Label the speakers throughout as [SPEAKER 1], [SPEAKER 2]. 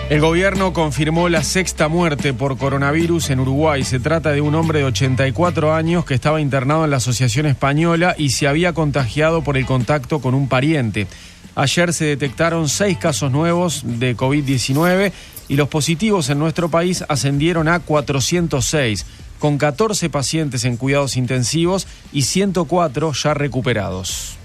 [SPEAKER 1] El gobierno confirmó la sexta muerte por coronavirus en Uruguay. Se trata de un hombre de 84 años que estaba internado en la Asociación Española y se había contagiado por el contacto con un pariente. Ayer se detectaron 6 casos nuevos de COVID-19 y los positivos en nuestro país ascendieron a 406, con 14 pacientes en cuidados intensivos y 104 ya recuperados.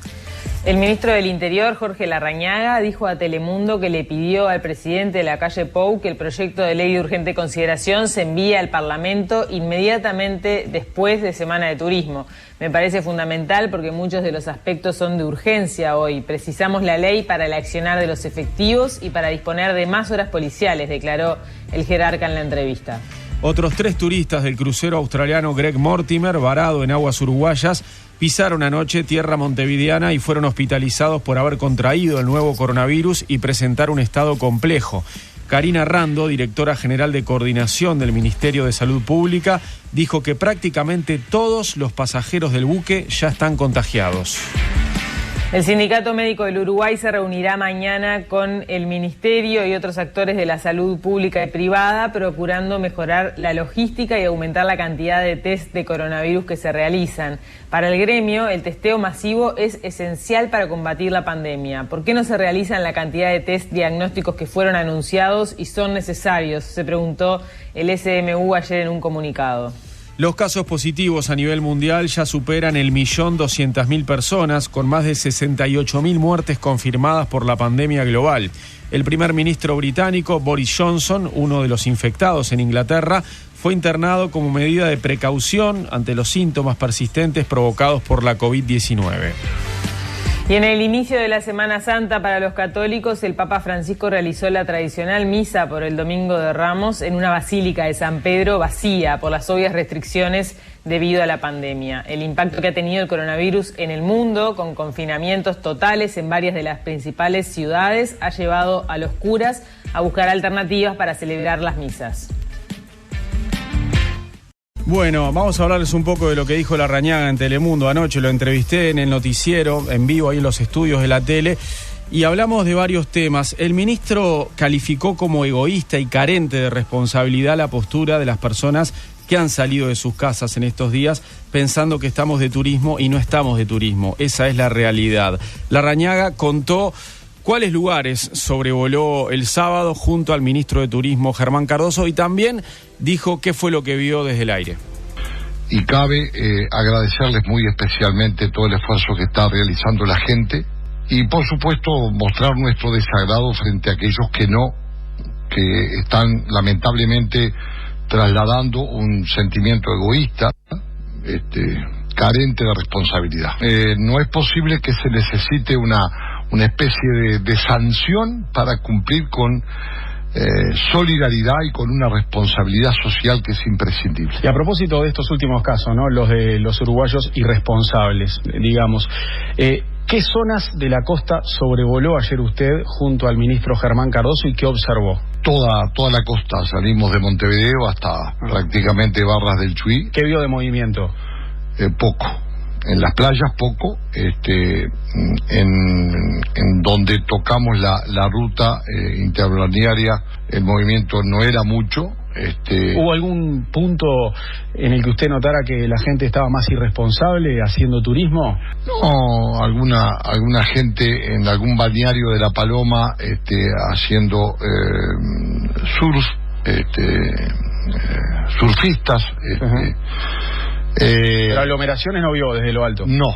[SPEAKER 2] El ministro del Interior, Jorge Larrañaga, dijo a Telemundo que le pidió al presidente de la calle Pou que el proyecto de ley de urgente consideración se envíe al Parlamento inmediatamente después de Semana de Turismo. Me parece fundamental porque muchos de los aspectos son de urgencia hoy. Precisamos la ley para el accionar de los efectivos y para disponer de más horas policiales, declaró el jerarca en la entrevista.
[SPEAKER 1] Otros 3 turistas del crucero australiano Greg Mortimer, varado en aguas uruguayas, pisaron anoche tierra montevideana y fueron hospitalizados por haber contraído el nuevo coronavirus y presentar un estado complejo. Karina Rando, directora general de coordinación del Ministerio de Salud Pública, dijo que prácticamente todos los pasajeros del buque ya están contagiados.
[SPEAKER 2] El Sindicato Médico del Uruguay se reunirá mañana con el Ministerio y otros actores de la salud pública y privada, procurando mejorar la logística y aumentar la cantidad de test de coronavirus que se realizan. Para el gremio, el testeo masivo es esencial para combatir la pandemia. ¿Por qué no se realizan la cantidad de test diagnósticos que fueron anunciados y son necesarios?, se preguntó el SMU ayer en un comunicado.
[SPEAKER 1] Los casos positivos a nivel mundial ya superan el 1.200.000 personas, con más de 68.000 muertes confirmadas por la pandemia global. El primer ministro británico, Boris Johnson, uno de los infectados en Inglaterra, fue internado como medida de precaución ante los síntomas persistentes provocados por la COVID-19.
[SPEAKER 2] Y en el inicio de la Semana Santa para los católicos, el Papa Francisco realizó la tradicional misa por el Domingo de Ramos en una basílica de San Pedro vacía por las obvias restricciones debido a la pandemia. El impacto que ha tenido el coronavirus en el mundo, con confinamientos totales en varias de las principales ciudades, ha llevado a los curas a buscar alternativas para celebrar las misas.
[SPEAKER 1] Bueno, vamos a hablarles un poco de lo que dijo Larrañaga en Telemundo anoche. Lo entrevisté en el noticiero, en vivo, ahí en los estudios de la tele, y hablamos de varios temas. El ministro calificó como egoísta y carente de responsabilidad la postura de las personas que han salido de sus casas en estos días pensando que estamos de turismo y no estamos de turismo. Esa es la realidad. Larrañaga contó cuáles lugares sobrevoló el sábado junto al ministro de Turismo, Germán Cardoso, y también dijo qué fue lo que vio desde el aire.
[SPEAKER 3] Y cabe agradecerles muy especialmente todo el esfuerzo que está realizando la gente y, por supuesto, mostrar nuestro desagrado frente a aquellos que están lamentablemente trasladando un sentimiento egoísta, carente de responsabilidad. No es posible que se necesite una especie de sanción para cumplir con solidaridad y con una responsabilidad social que es imprescindible.
[SPEAKER 4] Y a propósito de estos últimos casos, ¿no?, los de los uruguayos irresponsables, digamos, ¿qué zonas de la costa sobrevoló ayer usted junto al ministro Germán Cardoso y qué observó?
[SPEAKER 3] Toda la costa, salimos de Montevideo hasta prácticamente Barras del Chuy.
[SPEAKER 4] ¿Qué vio de movimiento?
[SPEAKER 3] Poco. En las playas poco, en donde tocamos la ruta interbalnearia el movimiento no era mucho.
[SPEAKER 4] ¿Hubo algún punto en el que usted notara que la gente estaba más irresponsable haciendo turismo?
[SPEAKER 3] No, alguna gente en algún balneario de La Paloma haciendo surf, surfistas.
[SPEAKER 4] Pero aglomeraciones no vio desde lo alto.
[SPEAKER 3] No.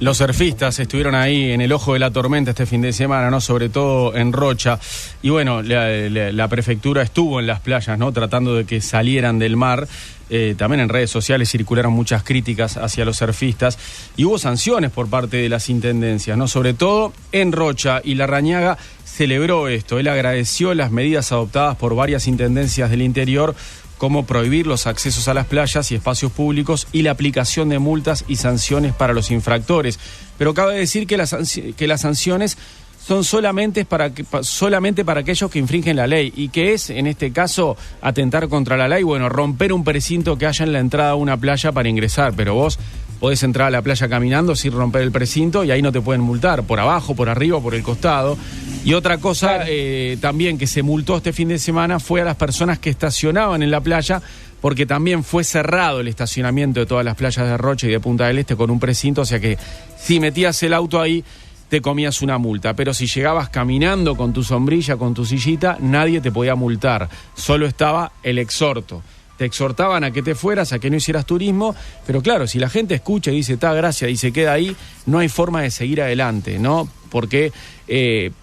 [SPEAKER 1] Los surfistas estuvieron ahí en el ojo de la tormenta este fin de semana, ¿no? Sobre todo en Rocha. Y bueno, la prefectura estuvo en las playas, ¿no?, tratando de que salieran del mar. También en redes sociales circularon muchas críticas hacia los surfistas y hubo sanciones por parte de las intendencias, ¿no? Sobre todo en Rocha, y Larrañaga celebró esto. Él agradeció las medidas adoptadas por varias intendencias del interior, como prohibir los accesos a las playas y espacios públicos y la aplicación de multas y sanciones para los infractores. Pero cabe decir que las sanciones son solamente para aquellos que infringen la ley. ¿Y qué es, en este caso, atentar contra la ley? Bueno, romper un precinto que haya en la entrada a una playa para ingresar, pero vos podés entrar a la playa caminando sin romper el precinto y ahí no te pueden multar, por abajo, por arriba, por el costado. Y otra cosa también que se multó este fin de semana fue a las personas que estacionaban en la playa, porque también fue cerrado el estacionamiento de todas las playas de Rocha y de Punta del Este con un precinto, o sea que si metías el auto ahí te comías una multa, pero si llegabas caminando con tu sombrilla, con tu sillita, nadie te podía multar, solo estaba el exhorto. Te exhortaban a que te fueras, a que no hicieras turismo, pero claro, si la gente escucha y dice, está, gracias, y se queda ahí, no hay forma de seguir adelante, ¿no? Porque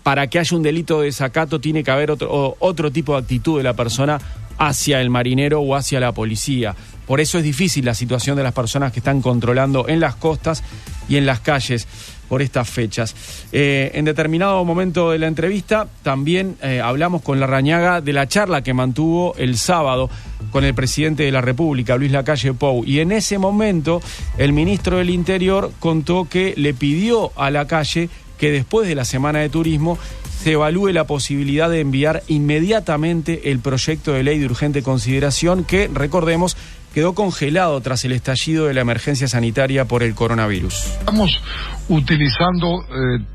[SPEAKER 1] para que haya un delito de desacato tiene que haber otro tipo de actitud de la persona hacia el marinero o hacia la policía. Por eso es difícil la situación de las personas que están controlando en las costas y en las calles por estas fechas. En determinado momento de la entrevista también hablamos con Larrañaga de la charla que mantuvo el sábado con el presidente de la República, Luis Lacalle Pou, y en ese momento el ministro del Interior contó que le pidió a Lacalle que después de la Semana de Turismo se evalúe la posibilidad de enviar inmediatamente el proyecto de ley de urgente consideración que, recordemos, quedó congelado tras el estallido de la emergencia sanitaria por el coronavirus.
[SPEAKER 3] Estamos utilizando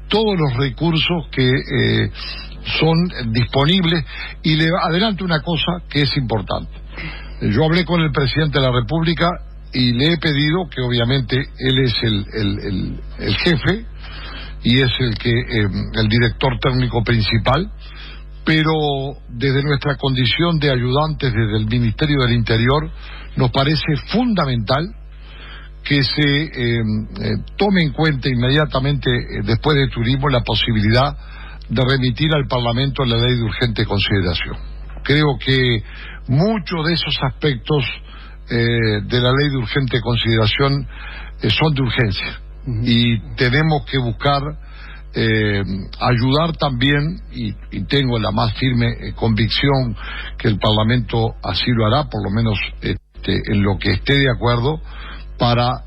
[SPEAKER 3] todos los recursos que son disponibles, y le adelanto una cosa que es importante. Yo hablé con el presidente de la República y le he pedido que obviamente él es el jefe y es el director técnico principal, pero desde nuestra condición de ayudantes desde el Ministerio del Interior nos parece fundamental que se tome en cuenta inmediatamente después de turismo la posibilidad de remitir al Parlamento la ley de urgente consideración. Creo que muchos de esos aspectos de la ley de urgente consideración son de urgencia, y tenemos que buscar ayudar también, y tengo la más firme convicción que el Parlamento así lo hará, por lo menos en lo que esté de acuerdo, para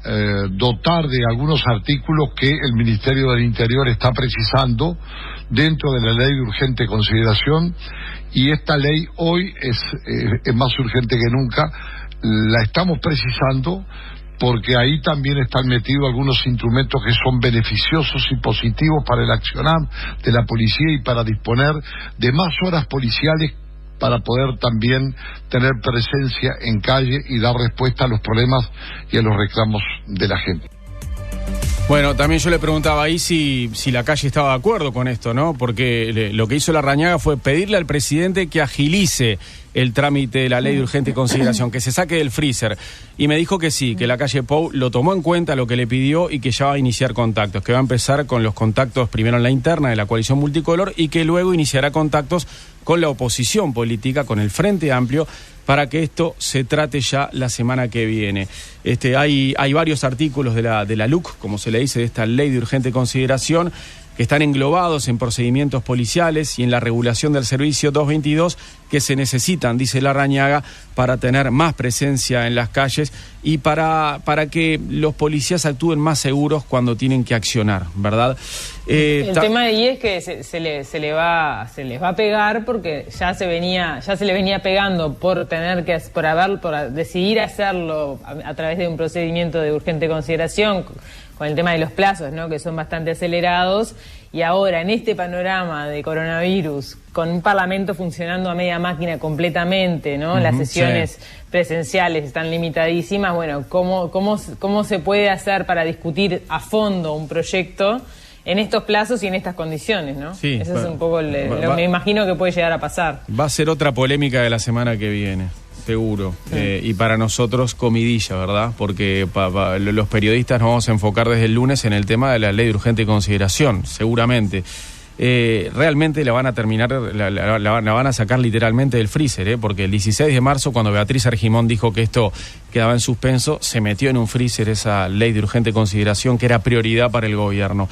[SPEAKER 3] dotar de algunos artículos que el Ministerio del Interior está precisando dentro de la ley de urgente consideración, y esta ley hoy es más urgente que nunca. La estamos precisando porque ahí también están metidos algunos instrumentos que son beneficiosos y positivos para el accionar de la policía y para disponer de más horas policiales para poder también tener presencia en calle y dar respuesta a los problemas y a los reclamos de la gente.
[SPEAKER 1] Bueno, también yo le preguntaba ahí si Lacalle estaba de acuerdo con esto, ¿no? Porque lo que hizo Larrañaga fue pedirle al presidente que agilice el trámite de la ley de urgente consideración, que se saque del freezer. Y me dijo que sí, que Lacalle Pou lo tomó en cuenta lo que le pidió y que ya va a iniciar contactos, que va a empezar con los contactos primero en la interna de la coalición multicolor y que luego iniciará contactos con la oposición política, con el Frente Amplio, para que esto se trate ya la semana que viene. Hay varios artículos de la LUC, como se le dice, de esta ley de urgente consideración, que están englobados en procedimientos policiales y en la regulación del servicio 222 que se necesitan, dice Larrañaga, para tener más presencia en las calles y para que los policías actúen más seguros cuando tienen que accionar, ¿verdad?
[SPEAKER 2] El tema de ahí es que se les va a pegar porque ya se le venía pegando por decidir hacerlo a través de un procedimiento de urgente consideración, con el tema de los plazos, ¿no?, que son bastante acelerados, y ahora en este panorama de coronavirus, con un parlamento funcionando a media máquina completamente, ¿no? Las sesiones presenciales están limitadísimas. Bueno, ¿cómo se puede hacer para discutir a fondo un proyecto en estos plazos y en estas condiciones, ¿no? Sí, eso es un poco lo que me imagino que puede llegar a pasar.
[SPEAKER 1] Va a ser otra polémica de la semana que viene. Seguro, y para nosotros comidilla, ¿verdad? Porque los periodistas nos vamos a enfocar desde el lunes en el tema de la ley de urgente consideración, seguramente. Realmente la van a terminar, la van a sacar literalmente del freezer, porque el 16 de marzo, cuando Beatriz Argimón dijo que esto quedaba en suspenso, se metió en un freezer esa ley de urgente consideración que era prioridad para el gobierno.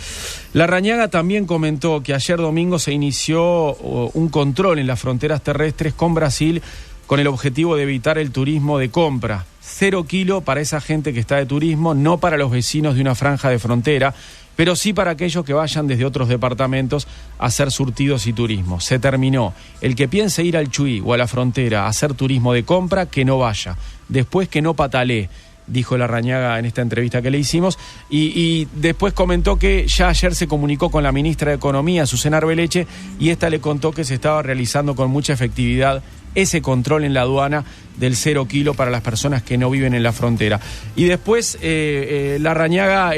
[SPEAKER 1] Larrañaga también comentó que ayer domingo se inició un control en las fronteras terrestres con Brasil, con el objetivo de evitar el turismo de compra. 0 kilos para esa gente que está de turismo, no para los vecinos de una franja de frontera, pero sí para aquellos que vayan desde otros departamentos a hacer surtidos y turismo. Se terminó. El que piense ir al Chuy o a la frontera a hacer turismo de compra, que no vaya. Después que no patalee. dijo Larrañaga en esta entrevista que le hicimos, y después comentó que ya ayer se comunicó con la ministra de Economía, Susana Arbeleche, y esta le contó que se estaba realizando con mucha efectividad ese control en la aduana del 0 kilo para las personas que no viven en la frontera. Y después Larrañaga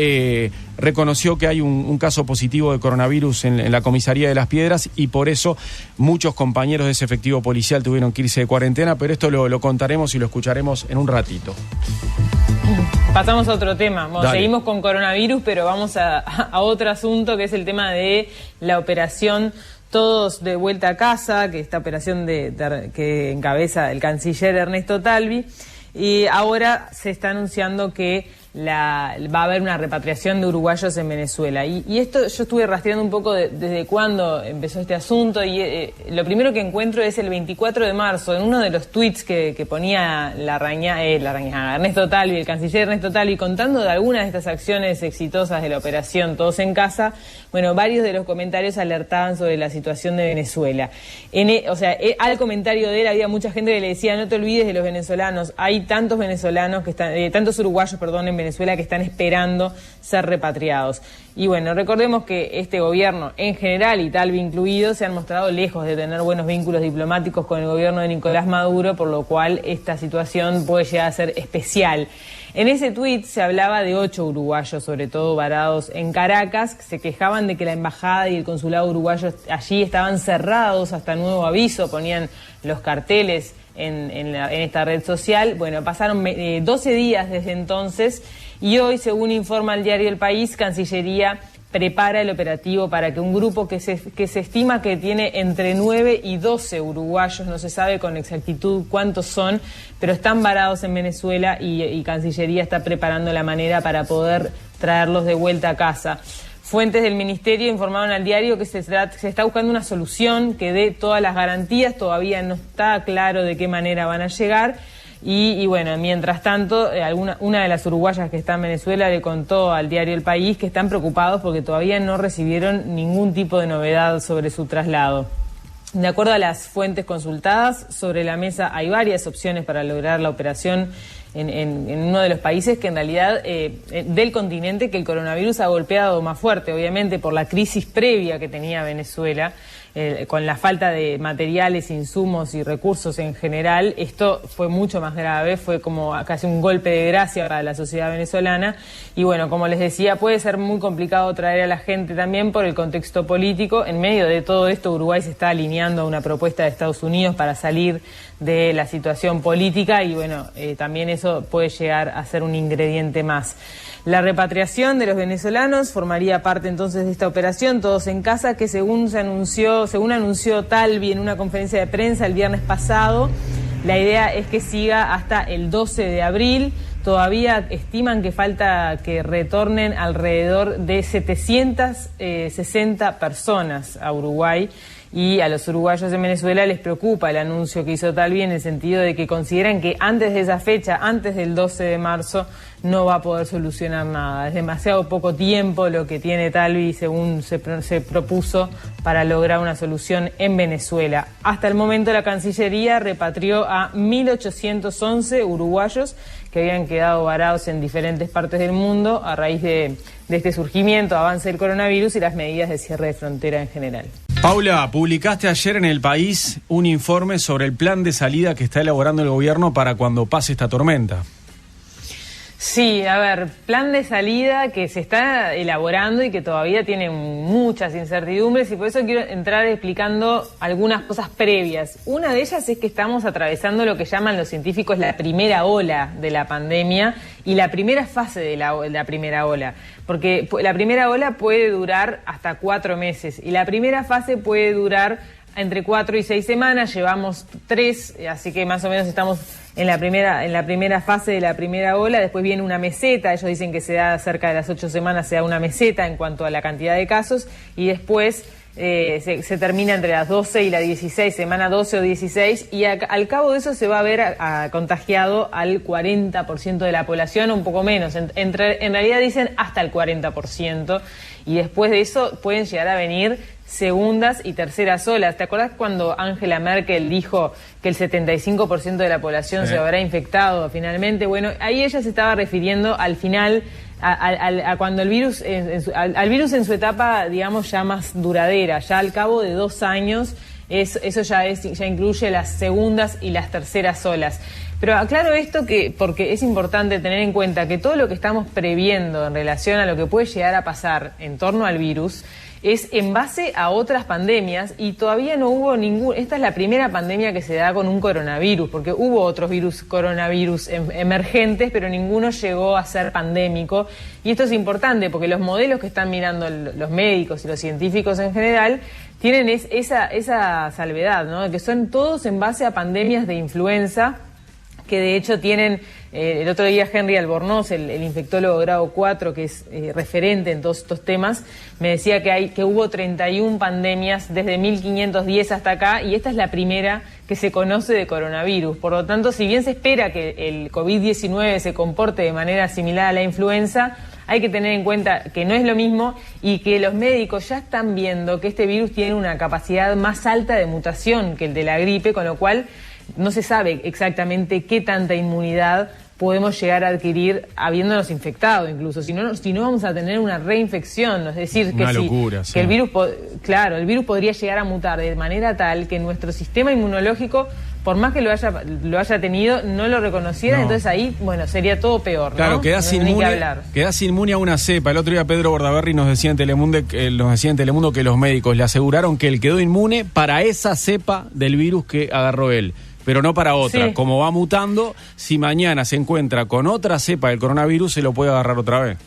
[SPEAKER 1] reconoció que hay un caso positivo de coronavirus en la comisaría de Las Piedras, y por eso muchos compañeros de ese efectivo policial tuvieron que irse de cuarentena, pero esto lo contaremos y lo escucharemos en un ratito.
[SPEAKER 2] Pasamos a otro tema. Bueno,
[SPEAKER 1] Dale.
[SPEAKER 2] seguimos con coronavirus, pero vamos a otro asunto, que es el tema de la operación Todos de Vuelta a Casa, que esta operación que encabeza el canciller Ernesto Talvi, y ahora se está anunciando que va a haber una repatriación de uruguayos en Venezuela. Y esto yo estuve rastreando un poco desde cuándo empezó este asunto, y lo primero que encuentro es el 24 de marzo, en uno de los tweets que ponía Ernesto Talvi, el canciller Ernesto Talvi, contando de algunas de estas acciones exitosas de la operación Todos en Casa. Bueno, varios de los comentarios alertaban sobre la situación de Venezuela. Al comentario de él había mucha gente que le decía: no te olvides de los venezolanos, hay tantos venezolanos que están, tantos uruguayos, perdón, en Venezuela que están esperando ser repatriados. Y bueno, recordemos que este gobierno en general, y Talvi incluido, se han mostrado lejos de tener buenos vínculos diplomáticos con el gobierno de Nicolás Maduro, por lo cual esta situación puede llegar a ser especial. En ese tuit se hablaba de 8 uruguayos, sobre todo varados en Caracas, que se quejaban de que la embajada y el consulado uruguayo allí estaban cerrados hasta nuevo aviso, ponían los carteles en esta red social. Bueno, pasaron 12 días desde entonces, y hoy, según informa el diario El País, Cancillería prepara el operativo para que un grupo que se estima que tiene entre 9 y 12 uruguayos, no se sabe con exactitud cuántos son, pero están varados en Venezuela, y Cancillería está preparando la manera para poder traerlos de vuelta a casa. Fuentes del ministerio informaron al diario que se está buscando una solución que dé todas las garantías. Todavía no está claro de qué manera van a llegar. Y bueno, mientras tanto, una de las uruguayas que está en Venezuela le contó al diario El País que están preocupados porque todavía no recibieron ningún tipo de novedad sobre su traslado. De acuerdo a las fuentes consultadas, sobre la mesa hay varias opciones para lograr la operación en uno de los países que en realidad del continente que el coronavirus ha golpeado más fuerte, obviamente por la crisis previa que tenía Venezuela, con la falta de materiales, insumos y recursos en general. Esto fue mucho más grave, fue como casi un golpe de gracia para la sociedad venezolana. Y bueno, como les decía, puede ser muy complicado traer a la gente también por el contexto político. En medio de todo esto, Uruguay se está alineando a una propuesta de Estados Unidos para salir de la situación política, y bueno, también eso puede llegar a ser un ingrediente más. La repatriación de los venezolanos formaría parte entonces de esta operación Todos en Casa, que según anunció Talvi en una conferencia de prensa el viernes pasado, la idea es que siga hasta el 12 de abril. Todavía estiman que falta que retornen alrededor de 760 personas a Uruguay. Y a los uruguayos en Venezuela les preocupa el anuncio que hizo Talvi, en el sentido de que consideran que antes de esa fecha, antes del 12 de marzo, no va a poder solucionar nada. Es demasiado poco tiempo lo que tiene Talvi, según se propuso, para lograr una solución en Venezuela. Hasta el momento la Cancillería repatrió a 1.811 uruguayos que habían quedado varados en diferentes partes del mundo a raíz de este surgimiento, avance del coronavirus y las medidas de cierre de frontera en general.
[SPEAKER 1] Paula, publicaste ayer en El País un informe sobre el plan de salida que está elaborando el gobierno para cuando pase esta tormenta.
[SPEAKER 2] Sí, a ver, plan de salida que se está elaborando y que todavía tiene muchas incertidumbres, y por eso quiero entrar explicando algunas cosas previas. Una de ellas es que estamos atravesando lo que llaman los científicos la primera ola de la pandemia y la primera fase de la primera ola, porque la primera ola puede durar hasta 4 meses y la primera fase puede durar entre 4 y 6 semanas, llevamos 3, así que más o menos estamos en la primera fase de la primera ola. Después viene una meseta, ellos dicen que se da cerca de las 8 semanas, se da una meseta en cuanto a la cantidad de casos, y después se termina entre las 12 y las 16, semana 12 o 16, y al cabo de eso se va a ver contagiado al 40% de la población, o un poco menos. En realidad dicen hasta el 40%, y después de eso pueden llegar a venir segundas y terceras olas. ¿Te acordás cuando Angela Merkel dijo que el 75% de la población se habrá infectado finalmente? Bueno, ahí ella se estaba refiriendo al final, a cuando el virus, al virus en su etapa, digamos, ya más duradera, ya al cabo de 2 años, eso ya incluye las segundas y las terceras olas. Pero aclaro esto porque es importante tener en cuenta que todo lo que estamos previendo en relación a lo que puede llegar a pasar en torno al virus es en base a otras pandemias, y todavía no hubo esta es la primera pandemia que se da con un coronavirus, porque hubo otros coronavirus emergentes, pero ninguno llegó a ser pandémico. Y esto es importante porque los modelos que están mirando los médicos y los científicos en general tienen esa salvedad, ¿no? Que son todos en base a pandemias de influenza, que de hecho tienen, el otro día Henry Albornoz, el infectólogo grado 4, que es referente en todos estos temas, me decía que hubo 31 pandemias desde 1510 hasta acá, y esta es la primera que se conoce de coronavirus. Por lo tanto, si bien se espera que el COVID-19 se comporte de manera similar a la influenza, hay que tener en cuenta que no es lo mismo, y que los médicos ya están viendo que este virus tiene una capacidad más alta de mutación que el de la gripe, con lo cual no se sabe exactamente qué tanta inmunidad podemos llegar a adquirir habiéndonos infectado, incluso. Si no vamos a tener una reinfección, es decir, que, que el virus, el virus podría llegar a mutar de manera tal que nuestro sistema inmunológico, por más que lo haya tenido, no lo reconociera, entonces ahí, bueno, sería todo peor, ¿no?
[SPEAKER 1] Claro, quedás inmune a una cepa. El otro día Pedro Bordaberry nos decía en Telemundo que los médicos le aseguraron que él quedó inmune para esa cepa del virus que agarró él, pero no para otra. Sí. Como va mutando, si mañana se encuentra con otra cepa del coronavirus, se lo puede agarrar otra vez.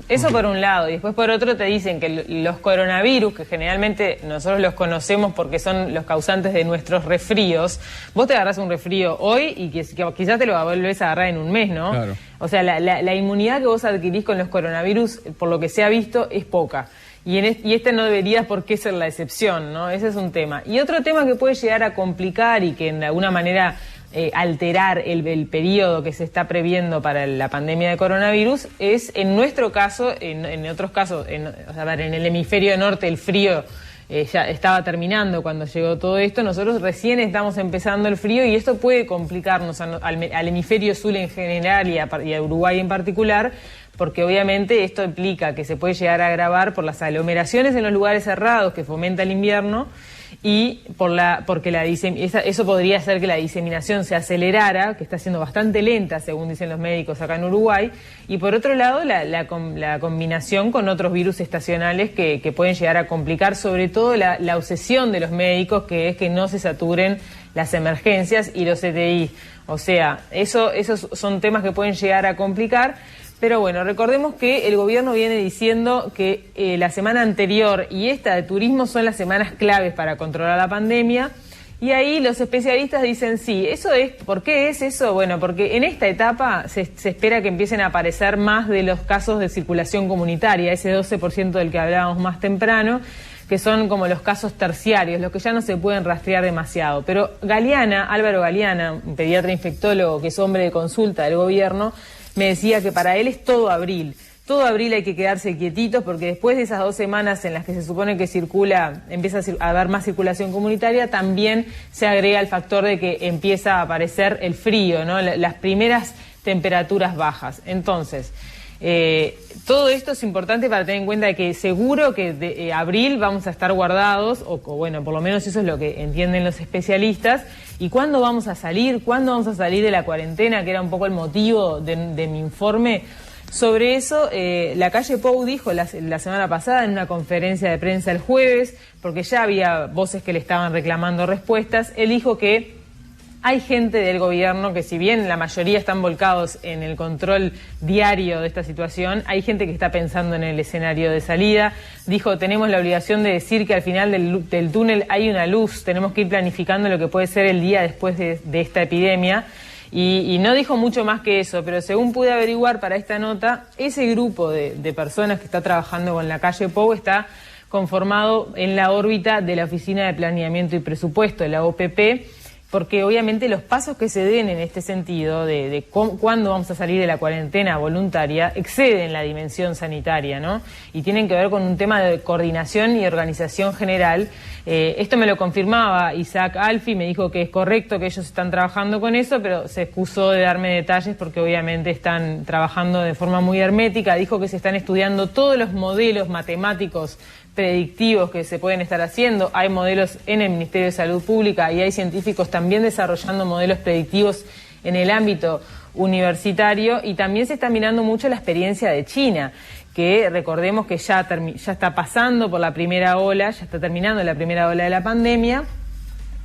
[SPEAKER 2] Eso por un lado, y después por otro te dicen que los coronavirus, que generalmente nosotros los conocemos porque son los causantes de nuestros resfríos, vos te agarrás un resfrío hoy y quizás te lo volvés a agarrar en un mes, ¿no?
[SPEAKER 1] Claro.
[SPEAKER 2] O sea, la inmunidad que vos adquirís con los coronavirus, por lo que se ha visto, es poca. Y este no debería por qué ser la excepción, ¿no? Ese es un tema. Y otro tema que puede llegar a complicar y que de alguna manera alterar el periodo que se está previendo para la pandemia de coronavirus es, en nuestro caso, en otros casos, en el hemisferio norte el frío ya estaba terminando cuando llegó todo esto. Nosotros recién estamos empezando el frío, y esto puede complicarnos al hemisferio sur en general y a Uruguay en particular, porque obviamente esto implica que se puede llegar a agravar por las aglomeraciones en los lugares cerrados que fomenta el invierno, y porque eso podría hacer que la diseminación se acelerara, que está siendo bastante lenta, según dicen los médicos acá en Uruguay, y por otro lado la combinación con otros virus estacionales que pueden llegar a complicar, sobre todo la obsesión de los médicos, que es que no se saturen las emergencias y los CTI. O sea, esos son temas que pueden llegar a complicar. Pero bueno, recordemos que el gobierno viene diciendo que la semana anterior y esta de turismo son las semanas claves para controlar la pandemia, y ahí los especialistas dicen sí, eso es. ¿Por qué es eso? Bueno, porque en esta etapa se espera que empiecen a aparecer más de los casos de circulación comunitaria, ese 12% del que hablábamos más temprano, que son como los casos terciarios, los que ya no se pueden rastrear demasiado. Pero Álvaro Galeana, un pediatra infectólogo que es hombre de consulta del gobierno, me decía que para él es todo abril. Todo abril hay que quedarse quietitos, porque después de esas 2 semanas en las que se supone que empieza a haber más circulación comunitaria, también se agrega el factor de que empieza a aparecer el frío, ¿no? Las primeras temperaturas bajas. Entonces, todo esto es importante para tener en cuenta de que seguro que de abril vamos a estar guardados, o bueno, por lo menos eso es lo que entienden los especialistas. ¿Y cuándo vamos a salir? ¿Cuándo vamos a salir de la cuarentena? Que era un poco el motivo de mi informe. Sobre eso, la calle Pou dijo la semana pasada en una conferencia de prensa el jueves, porque ya había voces que le estaban reclamando respuestas, él dijo que hay gente del gobierno que, si bien la mayoría están volcados en el control diario de esta situación, hay gente que está pensando en el escenario de salida. Dijo, tenemos la obligación de decir que al final del túnel hay una luz, tenemos que ir planificando lo que puede ser el día después de esta epidemia. Y no dijo mucho más que eso, pero según pude averiguar para esta nota, ese grupo de personas que está trabajando con la calle Pou está conformado en la órbita de la Oficina de Planeamiento y Presupuesto, de la OPP, porque obviamente los pasos que se den en este sentido de cuándo vamos a salir de la cuarentena voluntaria exceden la dimensión sanitaria, ¿no? Y tienen que ver con un tema de coordinación y organización general. Esto me lo confirmaba Isaac Alfi, me dijo que es correcto, que ellos están trabajando con eso, pero se excusó de darme detalles porque obviamente están trabajando de forma muy hermética. Dijo que se están estudiando todos los modelos matemáticos predictivos que se pueden estar haciendo. Hay modelos en el Ministerio de Salud Pública y hay científicos también desarrollando modelos predictivos en el ámbito universitario, y también se está mirando mucho la experiencia de China, que recordemos que ya está pasando por la primera ola, ya está terminando la primera ola de la pandemia,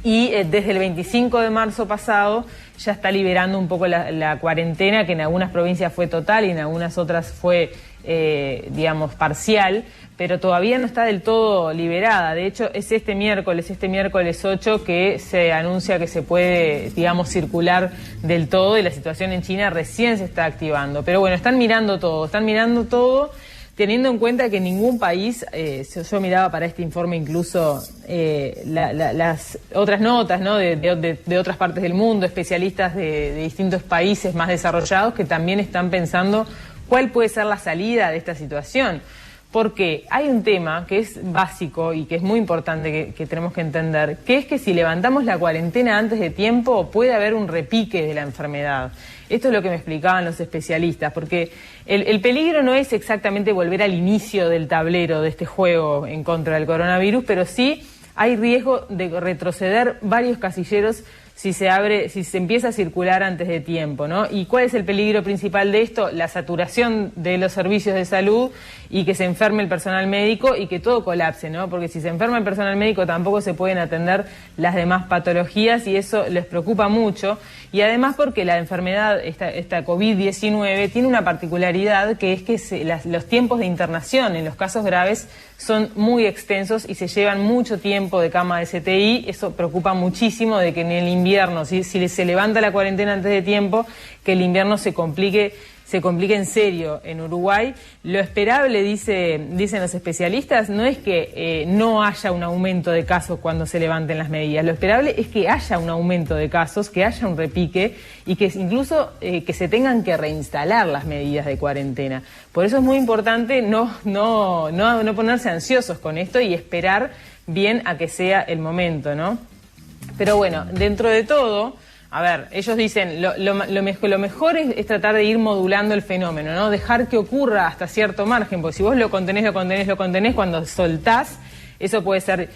[SPEAKER 2] y desde el 25 de marzo pasado ya está liberando un poco la cuarentena, que en algunas provincias fue total y en algunas otras fue, digamos, parcial, pero todavía no está del todo liberada. De hecho, es este miércoles 8, que se anuncia que se puede, digamos, circular del todo, y la situación en China recién se está activando. Pero bueno, están mirando todo, teniendo en cuenta que ningún país, yo miraba para este informe incluso las otras notas, ¿no?, de otras partes del mundo, especialistas de distintos países más desarrollados que también están pensando cuál puede ser la salida de esta situación. Porque hay un tema que es básico y que es muy importante que tenemos que entender, que es que si levantamos la cuarentena antes de tiempo puede haber un repique de la enfermedad. Esto es lo que me explicaban los especialistas, porque el peligro no es exactamente volver al inicio del tablero de este juego en contra del coronavirus, pero sí hay riesgo de retroceder varios casilleros si se empieza a circular antes de tiempo, ¿no? ¿Y cuál es el peligro principal de esto? La saturación de los servicios de salud y que se enferme el personal médico y que todo colapse, ¿no? Porque si se enferma el personal médico tampoco se pueden atender las demás patologías, y eso les preocupa mucho. Y además porque la enfermedad, esta COVID-19, tiene una particularidad, que es que los tiempos de internación en los casos graves son muy extensos y se llevan mucho tiempo de cama de CTI. Eso preocupa muchísimo, de que en el invierno, si se levanta la cuarentena antes de tiempo, que el invierno se complique en serio en Uruguay. Lo esperable, dicen los especialistas, no es que no haya un aumento de casos cuando se levanten las medidas. Lo esperable es que haya un aumento de casos, que haya un repique, y que incluso que se tengan que reinstalar las medidas de cuarentena. Por eso es muy importante no ponerse ansiosos con esto y esperar bien a que sea el momento, ¿no? Pero bueno, dentro de todo, a ver, ellos dicen, lo mejor es tratar de ir modulando el fenómeno, ¿no? Dejar que ocurra hasta cierto margen, porque si vos lo contenés, cuando soltás, eso puede ser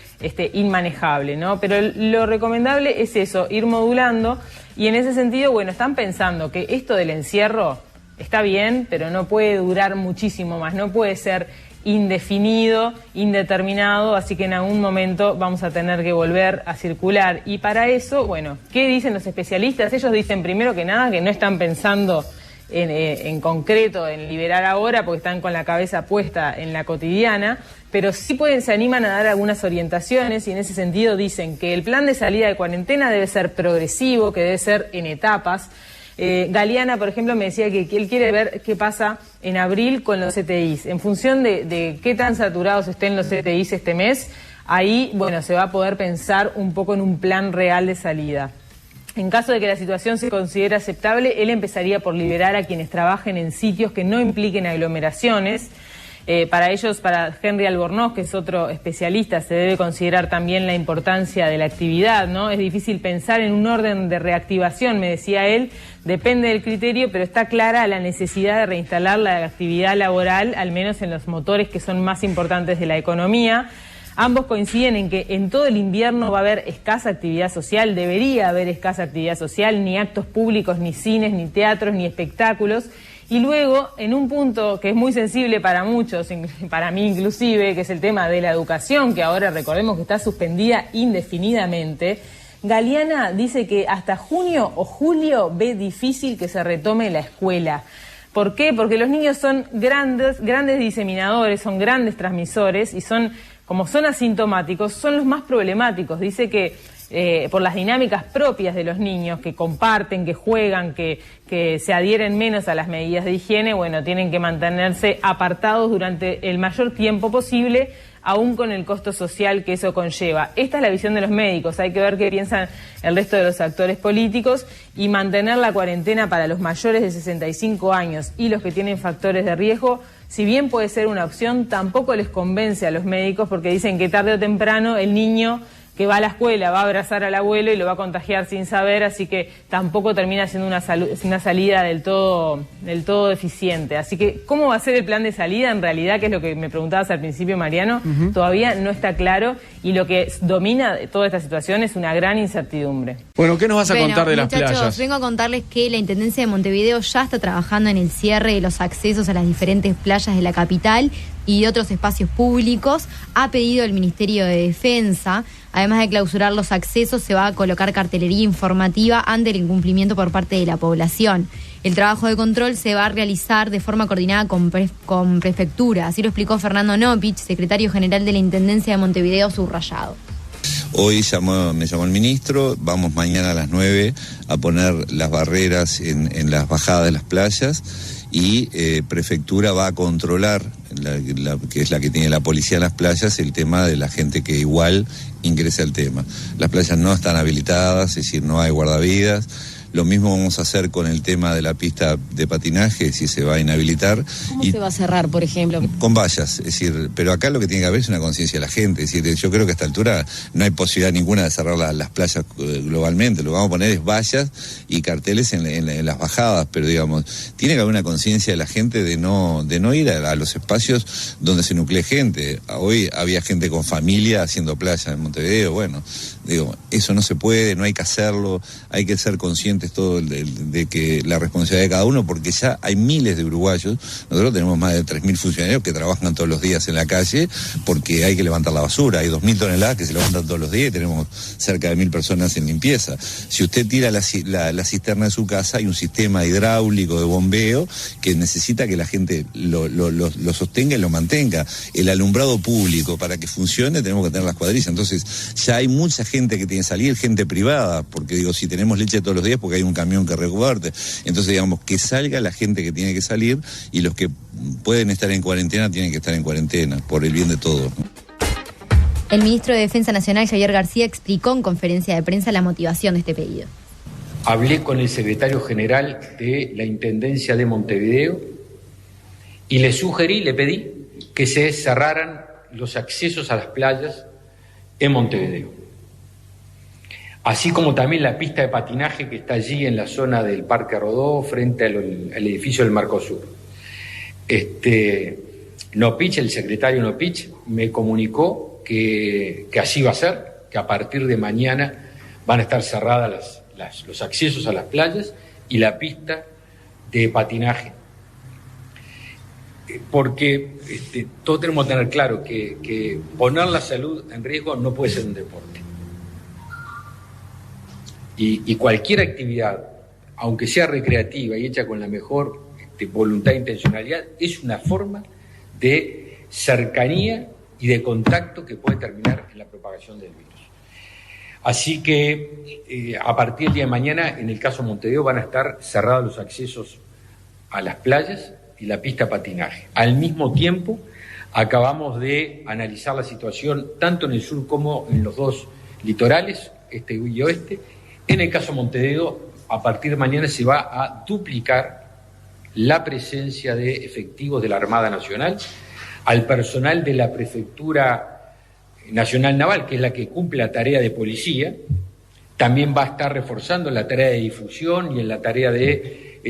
[SPEAKER 2] inmanejable, ¿no? Pero lo recomendable es eso, ir modulando, y en ese sentido, bueno, están pensando que esto del encierro está bien, pero no puede durar muchísimo más, no puede ser indefinido, indeterminado, así que en algún momento vamos a tener que volver a circular. Y para eso, bueno, ¿qué dicen los especialistas? Ellos dicen, primero que nada, que no están pensando en concreto en liberar ahora, porque están con la cabeza puesta en la cotidiana, pero sí se animan a dar algunas orientaciones, y en ese sentido dicen que el plan de salida de cuarentena debe ser progresivo, que debe ser en etapas. Galeana, por ejemplo, me decía que él quiere ver qué pasa en abril con los CTIs. En función de qué tan saturados estén los CTIs este mes, ahí, bueno, se va a poder pensar un poco en un plan real de salida. En caso de que la situación se considere aceptable, él empezaría por liberar a quienes trabajen en sitios que no impliquen aglomeraciones. Para Henry Albornoz, que es otro especialista, se debe considerar también la importancia de la actividad, ¿no? Es difícil pensar en un orden de reactivación, me decía él, depende del criterio, pero está clara la necesidad de reinstalar la actividad laboral, al menos en los motores que son más importantes de la economía. Ambos coinciden en que en todo el invierno va a haber escasa actividad social, debería haber escasa actividad social, ni actos públicos, ni cines, ni teatros, ni espectáculos. Y luego, en un punto que es muy sensible para muchos, para mí inclusive, que es el tema de la educación, que ahora recordemos que está suspendida indefinidamente, Galeana dice que hasta junio o julio ve difícil que se retome la escuela. ¿Por qué? Porque los niños son grandes diseminadores, son grandes transmisores, y como son asintomáticos, son los más problemáticos. Dice que por las dinámicas propias de los niños, que comparten, que juegan, que se adhieren menos a las medidas de higiene, bueno, tienen que mantenerse apartados durante el mayor tiempo posible aún con el costo social que eso conlleva. Esta es la visión de los médicos, hay que ver qué piensan el resto de los actores políticos, y mantener la cuarentena para los mayores de 65 años y los que tienen factores de riesgo, si bien puede ser una opción, tampoco les convence a los médicos, porque dicen que tarde o temprano el niño que va a la escuela va a abrazar al abuelo y lo va a contagiar sin saber, así que tampoco termina siendo una salida del todo eficiente. Así que, ¿cómo va a ser el plan de salida? En realidad, que es lo que me preguntabas al principio, Mariano, todavía no está claro, y lo que domina toda esta situación es una gran incertidumbre.
[SPEAKER 1] Bueno, ¿qué nos vas a contar de las playas?
[SPEAKER 5] Vengo a contarles que la Intendencia de Montevideo ya está trabajando en el cierre de los accesos a las diferentes playas de la capital y de otros espacios públicos. Ha pedido el Ministerio de Defensa. Además de clausurar los accesos, se va a colocar cartelería informativa ante el incumplimiento por parte de la población. El trabajo de control se va a realizar de forma coordinada con prefectura. Así lo explicó Fernando Nopich, secretario general de la Intendencia de Montevideo Subrayado.
[SPEAKER 6] Hoy me llamó el ministro, vamos mañana a las 9 a poner las barreras en las bajadas de las playas, y prefectura va a controlar, que es la que tiene la policía en las playas, el tema de la gente que igual ingrese al tema. Las playas no están habilitadas, es decir, no hay guardavidas. Lo mismo vamos a hacer con el tema de la pista de patinaje, si se va a inhabilitar.
[SPEAKER 5] ¿Cómo se va a cerrar, por ejemplo?
[SPEAKER 6] Con vallas, es decir, pero acá lo que tiene que haber es una conciencia de la gente. Es decir, yo creo que a esta altura no hay posibilidad ninguna de cerrar las playas globalmente. Lo que vamos a poner es vallas y carteles en las bajadas, pero digamos, tiene que haber una conciencia de la gente de no ir a los espacios donde se nuclee gente. Hoy había gente con familia haciendo playa en Montevideo. Bueno, digo, eso no se puede, no hay que hacerlo, hay que ser conscientes todo de que la responsabilidad de cada uno, porque ya hay miles de uruguayos. Nosotros tenemos más de 3.000 funcionarios que trabajan todos los días en la calle porque hay que levantar la basura. Hay 2.000 toneladas que se levantan todos los días y tenemos cerca de 1.000 personas en limpieza. Si usted tira la cisterna de su casa, hay un sistema hidráulico de bombeo que necesita que la gente lo sostenga y lo mantenga. El alumbrado público, para que funcione, tenemos que tener las cuadrillas. Entonces ya hay mucha gente que tiene que salir, gente privada, porque digo, si tenemos leche todos los días, porque hay un camión que recuerte. Entonces, digamos, que salga la gente que tiene que salir, y los que pueden estar en cuarentena tienen que estar en cuarentena, por el bien de todos.
[SPEAKER 5] El ministro de Defensa Nacional, Javier García, explicó en conferencia de prensa la motivación de este pedido.
[SPEAKER 7] Hablé con el secretario general de la Intendencia de Montevideo y le pedí que se cerraran los accesos a las playas en Montevideo. Así como también la pista de patinaje que está allí en la zona del Parque Rodó, frente al edificio del Mercosur. Nopich, el secretario Nopich, me comunicó que así va a ser, que a partir de mañana van a estar cerradas los accesos a las playas y la pista de patinaje. Porque todos tenemos que tener claro que poner la salud en riesgo no puede ser un deporte. Y cualquier actividad, aunque sea recreativa y hecha con la mejor voluntad e intencionalidad, es una forma de cercanía y de contacto que puede terminar en la propagación del virus. Así que a partir del día de mañana, en el caso de Montevideo, van a estar cerrados los accesos a las playas y la pista de patinaje. Al mismo tiempo, acabamos de analizar la situación tanto en el sur como en los dos litorales, este y oeste. En el caso de Montevideo, a partir de mañana se va a duplicar la presencia de efectivos de la Armada Nacional, al personal de la Prefectura Nacional Naval, que es la que cumple la tarea de policía. También va a estar reforzando la tarea de difusión y en la tarea de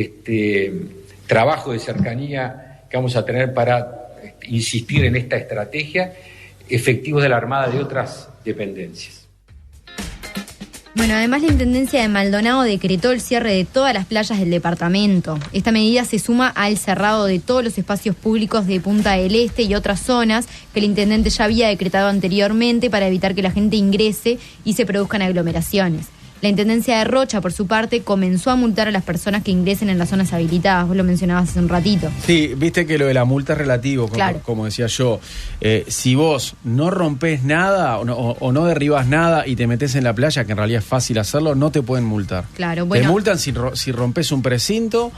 [SPEAKER 7] trabajo de cercanía que vamos a tener para insistir en esta estrategia, efectivos de la Armada de otras dependencias.
[SPEAKER 5] Bueno, además la Intendencia de Maldonado decretó el cierre de todas las playas del departamento. Esta medida se suma al cerrado de todos los espacios públicos de Punta del Este y otras zonas que el intendente ya había decretado anteriormente para evitar que la gente ingrese y se produzcan aglomeraciones. La Intendencia de Rocha, por su parte, comenzó a multar a las personas que ingresen en las zonas habilitadas. Vos lo mencionabas hace un ratito.
[SPEAKER 1] Sí, viste que lo de la multa es relativo,
[SPEAKER 5] claro.
[SPEAKER 1] como decía yo. Si vos no rompés nada o no derribas nada y te metés en la playa, que en realidad es fácil hacerlo, no te pueden multar.
[SPEAKER 5] Claro, bueno.
[SPEAKER 1] Te multan si rompés un precinto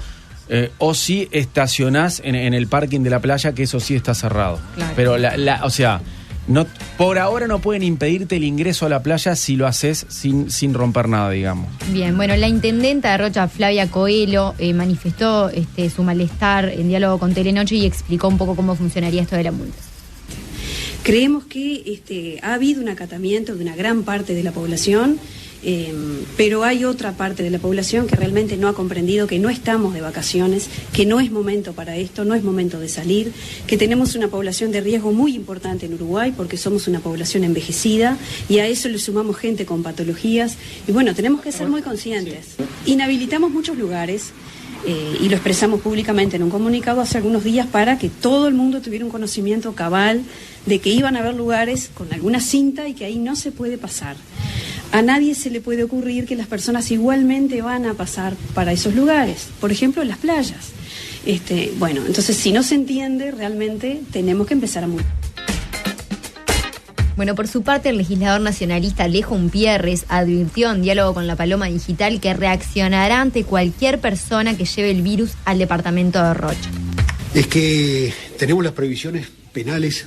[SPEAKER 1] o si estacionás en el parking de la playa, que eso sí está cerrado.
[SPEAKER 5] Claro.
[SPEAKER 1] Pero, o sea, no, por ahora no pueden impedirte el ingreso a la playa si lo haces sin romper nada, digamos.
[SPEAKER 5] Bien, bueno, la intendenta de Rocha, Flavia Coelho, manifestó su malestar en diálogo con Telenoche y explicó un poco cómo funcionaría esto de la multa.
[SPEAKER 8] Creemos que ha habido un acatamiento de una gran parte de la población, pero hay otra parte de la población que realmente no ha comprendido que no estamos de vacaciones, que no es momento para esto, no es momento de salir, que tenemos una población de riesgo muy importante en Uruguay porque somos una población envejecida y a eso le sumamos gente con patologías y bueno, tenemos que ser muy conscientes. Inhabilitamos muchos lugares y lo expresamos públicamente en un comunicado hace algunos días para que todo el mundo tuviera un conocimiento cabal de que iban a haber lugares con alguna cinta y que ahí no se puede pasar. A nadie se le puede ocurrir que las personas igualmente van a pasar para esos lugares, por ejemplo, las playas. Bueno, entonces si no se entiende, realmente tenemos que empezar a multar.
[SPEAKER 5] Bueno, por su parte, el legislador nacionalista Alejo Umpierres advirtió en diálogo con La Paloma Digital que reaccionará ante cualquier persona que lleve el virus al departamento de Rocha.
[SPEAKER 9] Es que tenemos las previsiones penales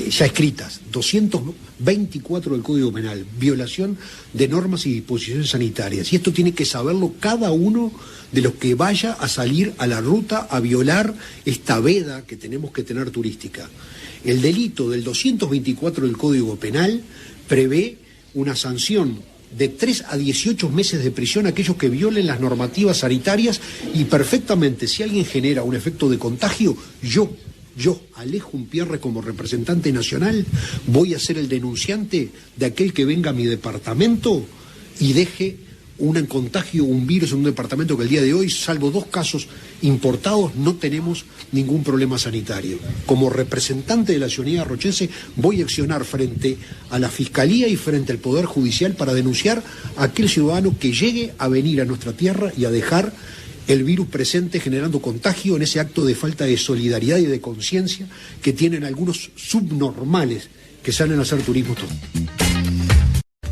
[SPEAKER 9] ya escritas, 224 del Código Penal, violación de normas y disposiciones sanitarias. Y esto tiene que saberlo cada uno de los que vaya a salir a la ruta a violar esta veda que tenemos que tener turística. El delito del 224 del Código Penal prevé una sanción de 3 a 18 meses de prisión a aquellos que violen las normativas sanitarias y perfectamente si alguien genera un efecto de contagio, yo, Alejo Umpierres, como representante nacional, voy a ser el denunciante de aquel que venga a mi departamento y deje un contagio, un virus en un departamento que el día de hoy, salvo 2 casos importados, no tenemos ningún problema sanitario. Como representante de la ciudadanía rochense, voy a accionar frente a la Fiscalía y frente al Poder Judicial para denunciar a aquel ciudadano que llegue a venir a nuestra tierra y a dejar el virus presente generando contagio en ese acto de falta de solidaridad y de conciencia que tienen algunos subnormales que salen a hacer turismo todo.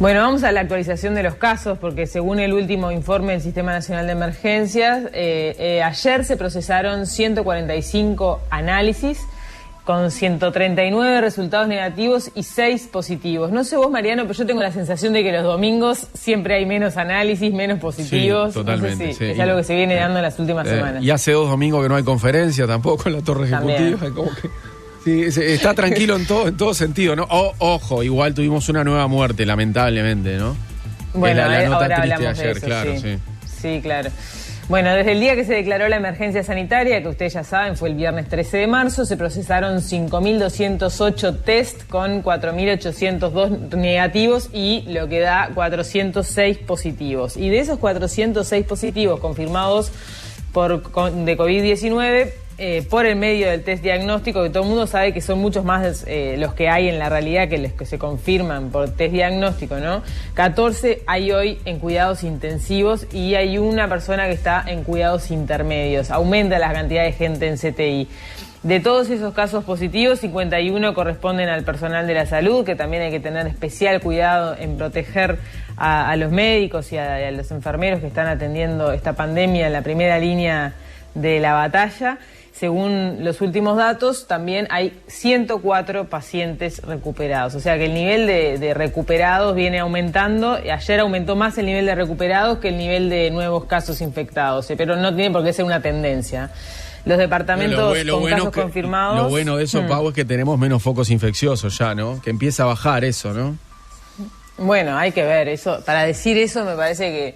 [SPEAKER 2] Bueno, vamos a la actualización de los casos, porque según el último informe del Sistema Nacional de Emergencias, ayer se procesaron 145 análisis, con 139 resultados negativos y 6 positivos. No sé vos, Mariano, pero yo tengo la sensación de que los domingos siempre hay menos análisis, menos positivos. Sí,
[SPEAKER 1] totalmente.
[SPEAKER 2] No sé si es algo que se viene dando en las últimas semanas.
[SPEAKER 1] Y hace 2 domingos que no hay conferencia tampoco en la Torre Ejecutiva. Como que... Sí, está tranquilo en todo sentido, ¿no? Ojo, igual tuvimos una nueva muerte, lamentablemente, ¿no?
[SPEAKER 2] Bueno,
[SPEAKER 1] la nota
[SPEAKER 2] ahora
[SPEAKER 1] triste
[SPEAKER 2] hablamos
[SPEAKER 1] de ayer,
[SPEAKER 2] de eso,
[SPEAKER 1] claro,
[SPEAKER 2] sí. Sí, claro. Bueno, desde el día que se declaró la emergencia sanitaria, que ustedes ya saben, fue el viernes 13 de marzo, se procesaron 5.208 test con 4.802 negativos y lo que da 406 positivos. Y de esos 406 positivos confirmados de COVID-19, por el medio del test diagnóstico, que todo el mundo sabe que son muchos más los que hay en la realidad que los que se confirman por test diagnóstico, ¿no? 14 hay hoy en cuidados intensivos y hay una persona que está en cuidados intermedios. Aumenta la cantidad de gente en CTI. De todos esos casos positivos, 51 corresponden al personal de la salud, que también hay que tener especial cuidado en proteger a los médicos y a los enfermeros que están atendiendo esta pandemia en la primera línea de la batalla. Según los últimos datos, también hay 104 pacientes recuperados. O sea que el nivel de recuperados viene aumentando. Ayer aumentó más el nivel de recuperados que el nivel de nuevos casos infectados. Pero no tiene por qué ser una tendencia. Los departamentos con casos confirmados...
[SPEAKER 1] Lo bueno de eso, Pau, es que tenemos menos focos infecciosos ya, ¿no? Que empieza a bajar eso, ¿no?
[SPEAKER 2] Bueno, hay que ver eso. Para decir eso me parece que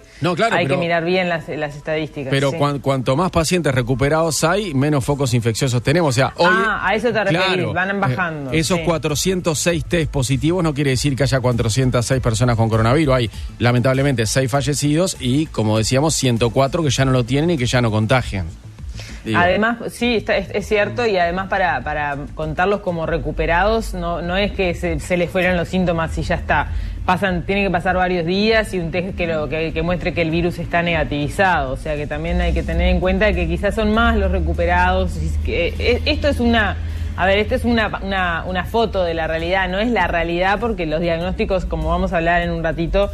[SPEAKER 2] hay que mirar bien las estadísticas.
[SPEAKER 1] Pero sí, cuanto más pacientes recuperados hay, menos focos infecciosos tenemos. O sea, hoy,
[SPEAKER 2] a eso te referís, van bajando.
[SPEAKER 1] Esos 406 test positivos no quiere decir que haya 406 personas con coronavirus. Hay, lamentablemente, 6 fallecidos y, como decíamos, 104 que ya no lo tienen y que ya no contagian.
[SPEAKER 2] Además, sí, es cierto, y además para contarlos como recuperados, no es que se les fueran los síntomas y ya está. Tienen que pasar varios días y un test que muestre que el virus está negativizado. O sea que también hay que tener en cuenta que quizás son más los recuperados. Esto es A ver, esta es una foto de la realidad, no es la realidad porque los diagnósticos, como vamos a hablar en un ratito,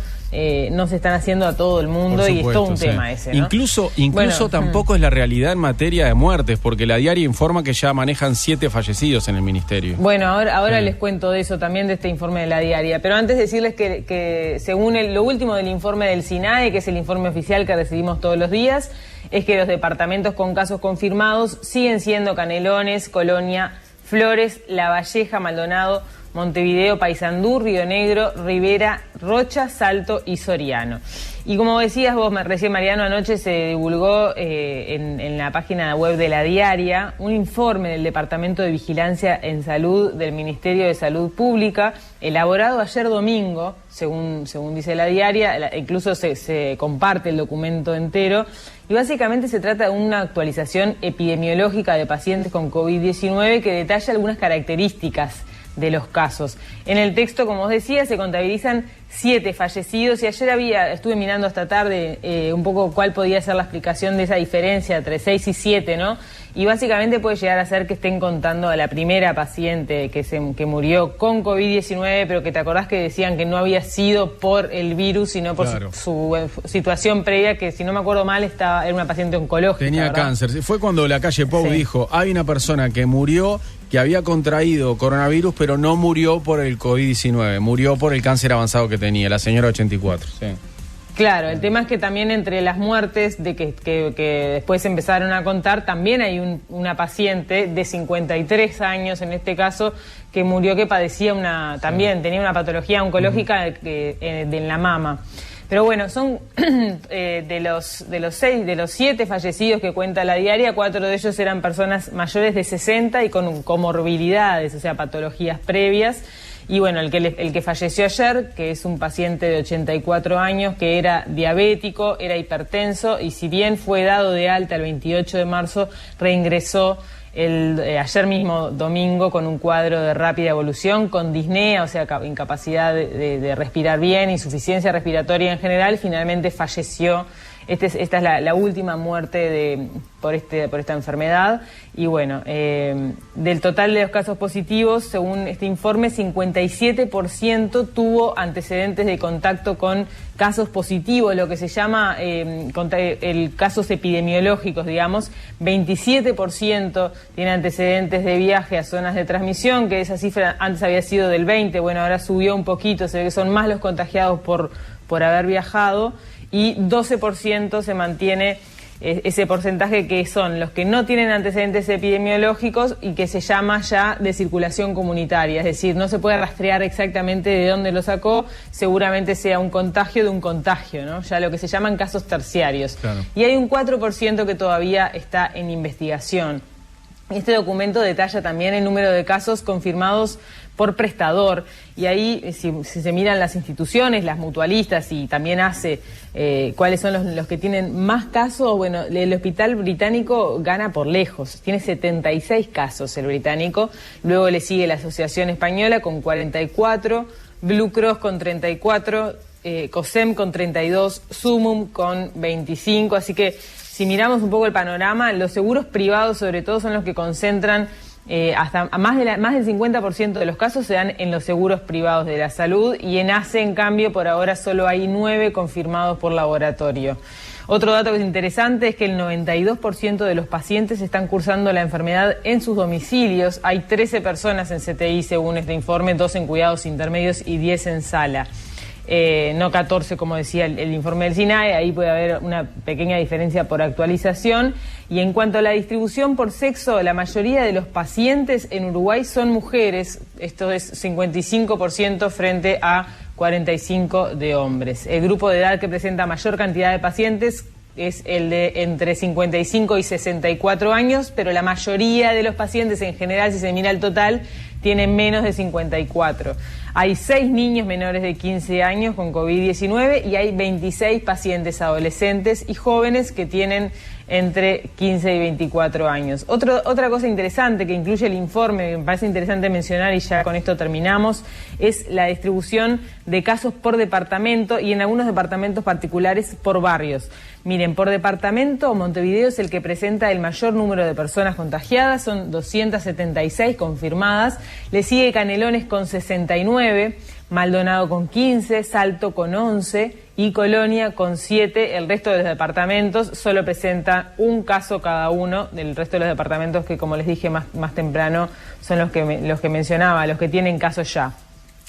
[SPEAKER 2] no se están haciendo a todo el mundo. Por supuesto, y es todo un tema ese, ¿no?
[SPEAKER 1] Incluso bueno, tampoco es la realidad en materia de muertes, porque la diaria informa que ya manejan 7 fallecidos en el ministerio.
[SPEAKER 2] Bueno, ahora les cuento de eso también, de este informe de la diaria. Pero antes decirles que según lo último del informe del SINAE, que es el informe oficial que recibimos todos los días, es que los departamentos con casos confirmados siguen siendo Canelones, Colonia, Flores, La Valleja, Maldonado, Montevideo, Paysandú, Río Negro, Rivera, Rocha, Salto y Soriano. Y como decías vos recién, Mariano, anoche se divulgó en la página web de la diaria un informe del Departamento de Vigilancia en Salud del Ministerio de Salud Pública, elaborado ayer domingo, según dice la diaria, incluso se comparte el documento entero, y básicamente se trata de una actualización epidemiológica de pacientes con COVID-19 que detalla algunas características de los casos. En el texto, como os decía, se contabilizan 7 fallecidos y ayer estuve mirando esta tarde un poco cuál podía ser la explicación de esa diferencia entre 6 y 7, ¿no? Y básicamente puede llegar a ser que estén contando a la primera paciente que murió con COVID-19, pero que te acordás que decían que no había sido por el virus, sino por su situación previa, que si no me acuerdo mal era una paciente oncológica.
[SPEAKER 1] Tenía
[SPEAKER 2] ¿verdad?
[SPEAKER 1] cáncer. Fue cuando la calle Pou dijo, hay una persona que murió, que había contraído coronavirus, pero no murió por el COVID-19, murió por el cáncer avanzado que tenía, la señora 84. Sí.
[SPEAKER 2] Claro, el tema es que también entre las muertes que después empezaron a contar, también hay una paciente de 53 años, en este caso, que murió, que padecía tenía una patología oncológica en la mama. Pero bueno, son de los 7 fallecidos que cuenta la diaria, 4 de ellos eran personas mayores de 60 y con comorbilidades, o sea, patologías previas. Y bueno, el que falleció ayer, que es un paciente de 84 años, que era diabético, era hipertenso, y si bien fue dado de alta el 28 de marzo, reingresó ayer mismo domingo con un cuadro de rápida evolución, con disnea, o sea, incapacidad de respirar bien, insuficiencia respiratoria en general, finalmente falleció. Esta es la última muerte por esta enfermedad. Y bueno, del total de los casos positivos, según este informe, 57% tuvo antecedentes de contacto con casos positivos, lo que se llama casos epidemiológicos, digamos. 27% tiene antecedentes de viaje a zonas de transmisión, que esa cifra antes había sido del 20%, bueno, ahora subió un poquito, se ve que son más los contagiados por haber viajado. Y 12% se mantiene ese porcentaje, que son los que no tienen antecedentes epidemiológicos y que se llama ya de circulación comunitaria, es decir, no se puede rastrear exactamente de dónde lo sacó, seguramente sea un contagio de un contagio, ¿no? Ya lo que se llaman casos terciarios. Claro. Y hay un 4% que todavía está en investigación. Este documento detalla también el número de casos confirmados por prestador, y ahí si se miran las instituciones, las mutualistas, y también hace cuáles son los que tienen más casos, bueno, el Hospital Británico gana por lejos, tiene 76 casos el británico, luego le sigue la Asociación Española con 44, Blue Cross con 34, COSEM con 32, Sumum con 25, así que si miramos un poco el panorama, los seguros privados sobre todo son los que concentran hasta más del 50% de los casos se dan en los seguros privados de la salud, y en ACE, en cambio, por ahora solo hay 9 confirmados por laboratorio. Otro dato que es interesante es que el 92% de los pacientes están cursando la enfermedad en sus domicilios. Hay 13 personas en CTI según este informe, 2 en cuidados intermedios y 10 en sala. No 14 como decía el informe del SINAE, ahí puede haber una pequeña diferencia por actualización. Y en cuanto a la distribución por sexo, la mayoría de los pacientes en Uruguay son mujeres, esto es 55% frente a 45% de hombres. El grupo de edad que presenta mayor cantidad de pacientes es el de entre 55 y 64 años, pero la mayoría de los pacientes en general, si se mira el total, tienen menos de 54. Hay 6 niños menores de 15 años con COVID-19 y hay 26 pacientes adolescentes y jóvenes que tienen entre 15 y 24 años. Otra cosa interesante que incluye el informe, me parece interesante mencionar y ya con esto terminamos, es la distribución de casos por departamento y en algunos departamentos particulares por barrios. Miren, por departamento, Montevideo es el que presenta el mayor número de personas contagiadas, son 276 confirmadas, le sigue Canelones con 69, Maldonado con 15, Salto con 11 y Colonia con 7. El resto de los departamentos solo presenta un caso cada uno del resto de los departamentos que, como les dije más temprano, son los que mencionaba, los que tienen casos ya.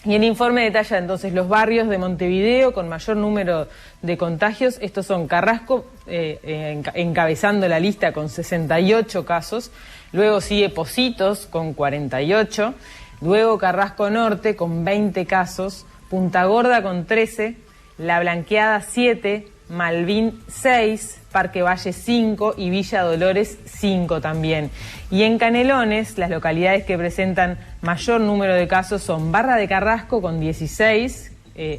[SPEAKER 2] Y el informe detalla entonces los barrios de Montevideo con mayor número de contagios. Estos son Carrasco, encabezando la lista con 68 casos. Luego sigue Pocitos con 48. Luego Carrasco Norte con 20 casos. Punta Gorda con 13. La Blanqueada 7. Malvin 6. Parque Valle 5 y Villa Dolores 5 también. Y en Canelones, las localidades que presentan mayor número de casos son Barra de Carrasco con 16,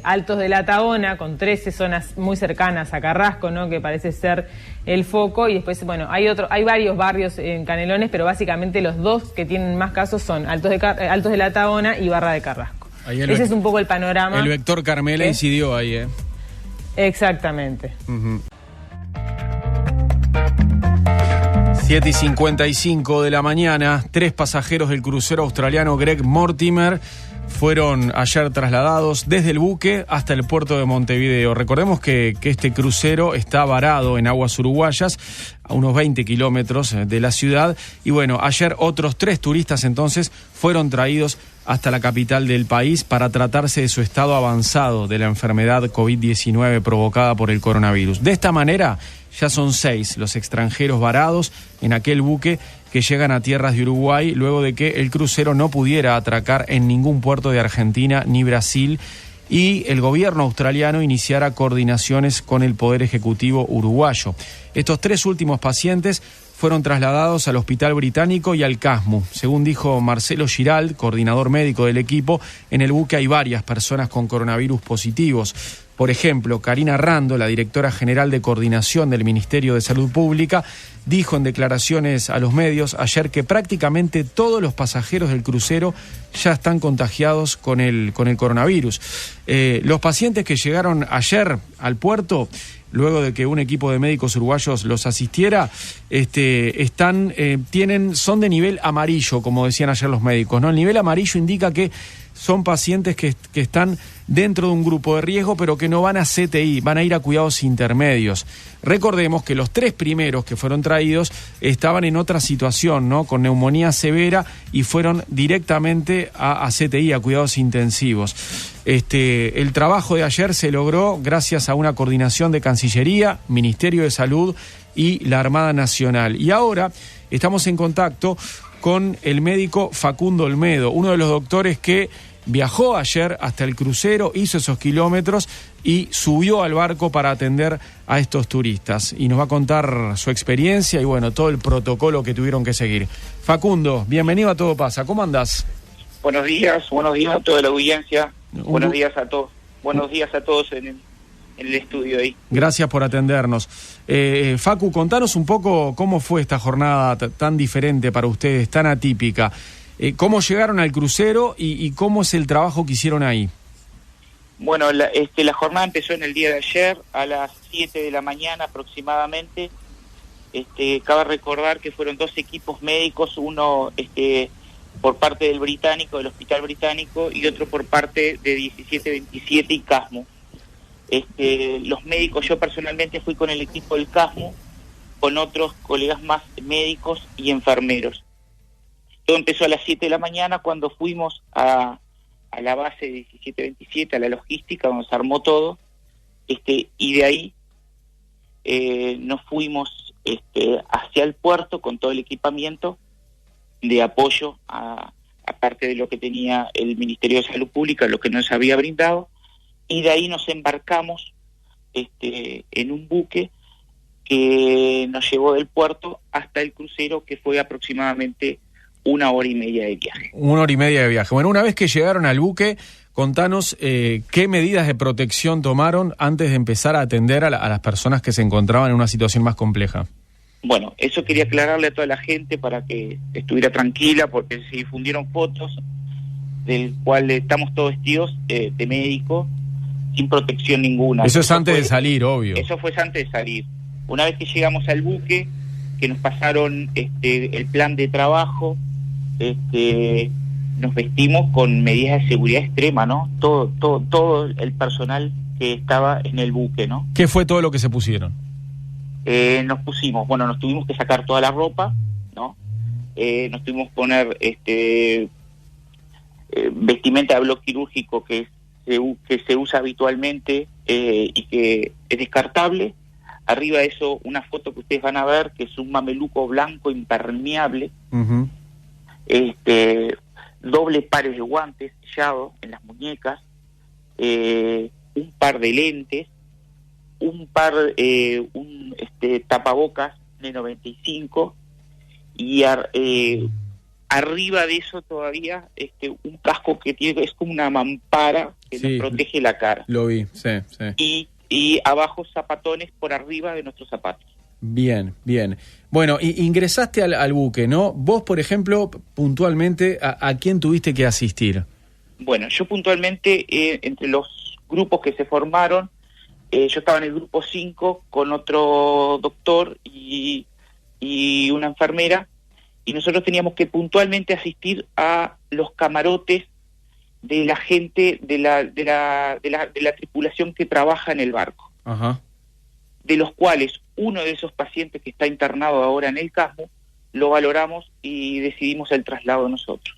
[SPEAKER 2] Altos de la Tahona con 13, zonas muy cercanas a Carrasco, ¿no?, que parece ser el foco, y después, bueno, hay varios barrios en Canelones, pero básicamente los dos que tienen más casos son Altos de la Tahona y Barra de Carrasco. Ese es un poco el panorama.
[SPEAKER 1] El vector Carmela incidió ahí,
[SPEAKER 2] Exactamente.
[SPEAKER 1] 7:55 de la mañana, 3 pasajeros del crucero australiano Greg Mortimer fueron ayer trasladados desde el buque hasta el puerto de Montevideo. Recordemos que este crucero está varado en aguas uruguayas, a unos 20 kilómetros de la ciudad. Y bueno, ayer otros 3 turistas entonces fueron traídos hasta la capital del país para tratarse de su estado avanzado de la enfermedad COVID-19 provocada por el coronavirus. De esta manera, ya son 6 los extranjeros varados en aquel buque que llegan a tierras de Uruguay luego de que el crucero no pudiera atracar en ningún puerto de Argentina ni Brasil y el gobierno australiano iniciara coordinaciones con el Poder Ejecutivo uruguayo. Estos 3 últimos pacientes fueron trasladados al Hospital Británico y al CASMU. Según dijo Marcelo Giralt, coordinador médico del equipo, en el buque hay varias personas con coronavirus positivos. Por ejemplo, Karina Rando, la directora general de coordinación del Ministerio de Salud Pública, dijo en declaraciones a los medios ayer que prácticamente todos los pasajeros del crucero ya están contagiados con el coronavirus. Los pacientes que llegaron ayer al puerto, luego de que un equipo de médicos uruguayos los asistiera, son de nivel amarillo, como decían ayer los médicos, ¿no? El nivel amarillo indica que son pacientes que están dentro de un grupo de riesgo, pero que no van a CTI, van a ir a cuidados intermedios. Recordemos que los 3 primeros que fueron traídos estaban en otra situación, ¿no?, con neumonía severa, y fueron directamente a CTI, a cuidados intensivos. El trabajo de ayer se logró gracias a una coordinación de Cancillería, Ministerio de Salud y la Armada Nacional. Y ahora estamos en contacto con el médico Facundo Olmedo, uno de los doctores que viajó ayer hasta el crucero, hizo esos kilómetros y subió al barco para atender a estos turistas. Y nos va a contar su experiencia y, bueno, todo el protocolo que tuvieron que seguir. Facundo, bienvenido a Todo Pasa. ¿Cómo andás?
[SPEAKER 10] Buenos días a toda la audiencia. Buenos días a todos. Buenos días a todos en el estudio ahí.
[SPEAKER 1] Gracias por atendernos. Facu, contanos un poco cómo fue esta jornada tan diferente para ustedes, tan atípica. ¿Cómo llegaron al crucero y cómo es el trabajo que hicieron ahí?
[SPEAKER 10] Bueno, la jornada empezó en el día de ayer a las 7 de la mañana aproximadamente. Cabe recordar que fueron 2 equipos médicos, uno por parte del Británico, del Hospital Británico, y otro por parte de 1727 y CASMU. Los médicos, yo personalmente fui con el equipo del CASMU, con otros colegas más médicos y enfermeros. Todo empezó a las 7 de la mañana cuando fuimos a la base de 1727, a la logística, donde se armó todo, y de ahí nos fuimos hacia el puerto con todo el equipamiento de apoyo aparte de lo que tenía el Ministerio de Salud Pública, lo que nos había brindado, y de ahí nos embarcamos en un buque que nos llevó del puerto hasta el crucero, que fue aproximadamente 1 hora y media de viaje.
[SPEAKER 1] 1 hora y media de viaje. Bueno, una vez que llegaron al buque, contanos qué medidas de protección tomaron antes de empezar a atender a las personas que se encontraban en una situación más compleja.
[SPEAKER 10] Bueno, eso quería aclararle a toda la gente para que estuviera tranquila, porque se difundieron fotos del cual estamos todos vestidos de médico, sin protección ninguna.
[SPEAKER 1] Eso es antes de salir, obvio.
[SPEAKER 10] Eso fue antes de salir. Una vez que llegamos al buque, que nos pasaron el plan de trabajo, nos vestimos con medidas de seguridad extrema, ¿no? Todo el personal que estaba en el buque, ¿no?
[SPEAKER 1] ¿Qué fue todo lo que se pusieron?
[SPEAKER 10] Nos tuvimos que sacar toda la ropa, ¿no? Nos tuvimos que poner vestimenta de bloque quirúrgico que se usa habitualmente y que es descartable. Arriba de eso, una foto que ustedes van a ver, que es un mameluco blanco impermeable, doble pares de guantes sellados en las muñecas, un par de lentes, un tapabocas de 95 y arriba de eso todavía un casco que tiene, es como una mampara que nos protege la cara.
[SPEAKER 1] Lo vi, sí.
[SPEAKER 10] Y abajo zapatones por arriba de nuestros zapatos.
[SPEAKER 1] Bien. Bueno, ingresaste al buque, ¿no? Vos, por ejemplo, puntualmente, ¿a quién tuviste que asistir?
[SPEAKER 10] Bueno, yo puntualmente, entre los grupos que se formaron, yo estaba en el grupo 5 con otro doctor y una enfermera, y nosotros teníamos que puntualmente asistir a los camarotes de la gente de la tripulación que trabaja en el barco.
[SPEAKER 1] Ajá.
[SPEAKER 10] De los cuales uno de esos pacientes que está internado ahora en el CASMU, lo valoramos y decidimos el traslado nosotros.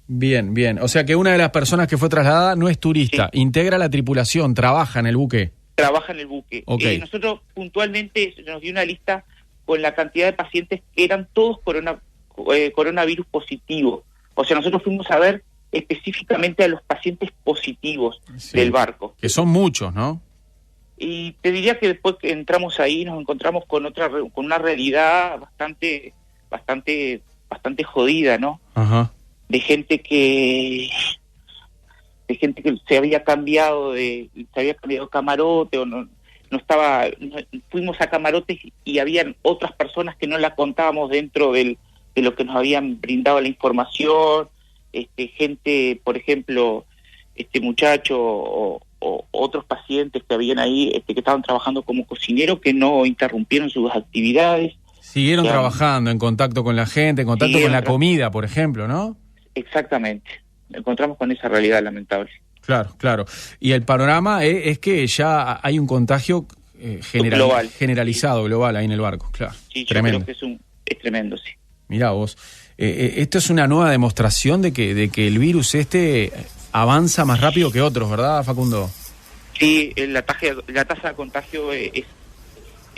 [SPEAKER 1] Bien. O sea que una de las personas que fue trasladada no es turista, integra la tripulación, trabaja en el buque.
[SPEAKER 10] Trabaja en el buque.
[SPEAKER 1] Okay.
[SPEAKER 10] Nosotros puntualmente nos dio una lista con la cantidad de pacientes que eran todos coronavirus positivos. O sea, nosotros fuimos a ver específicamente a los pacientes positivos del barco.
[SPEAKER 1] Que son muchos, ¿no?
[SPEAKER 10] Y te diría que después que entramos ahí nos encontramos con una realidad bastante jodida, ¿no?
[SPEAKER 1] Ajá.
[SPEAKER 10] De gente que se había cambiado camarote o no estaba, fuimos a camarotes y habían otras personas que no la contábamos dentro de lo que nos habían brindado la información, gente, por ejemplo, muchacho o otros pacientes que habían ahí que estaban trabajando como cocineros que no interrumpieron sus actividades.
[SPEAKER 1] Siguieron trabajando en contacto con la gente, en contacto con la comida, por ejemplo, ¿no?
[SPEAKER 10] Exactamente. Nos encontramos con esa realidad lamentable.
[SPEAKER 1] Claro. Y el panorama es que ya hay un contagio generalizado, global ahí en el barco, claro.
[SPEAKER 10] Sí,
[SPEAKER 1] tremendo.
[SPEAKER 10] Yo creo que es tremendo, sí.
[SPEAKER 1] Mirá vos, esto es una nueva demostración de que el virus avanza más rápido que otros, ¿verdad, Facundo?
[SPEAKER 10] Sí, la tasa de contagio es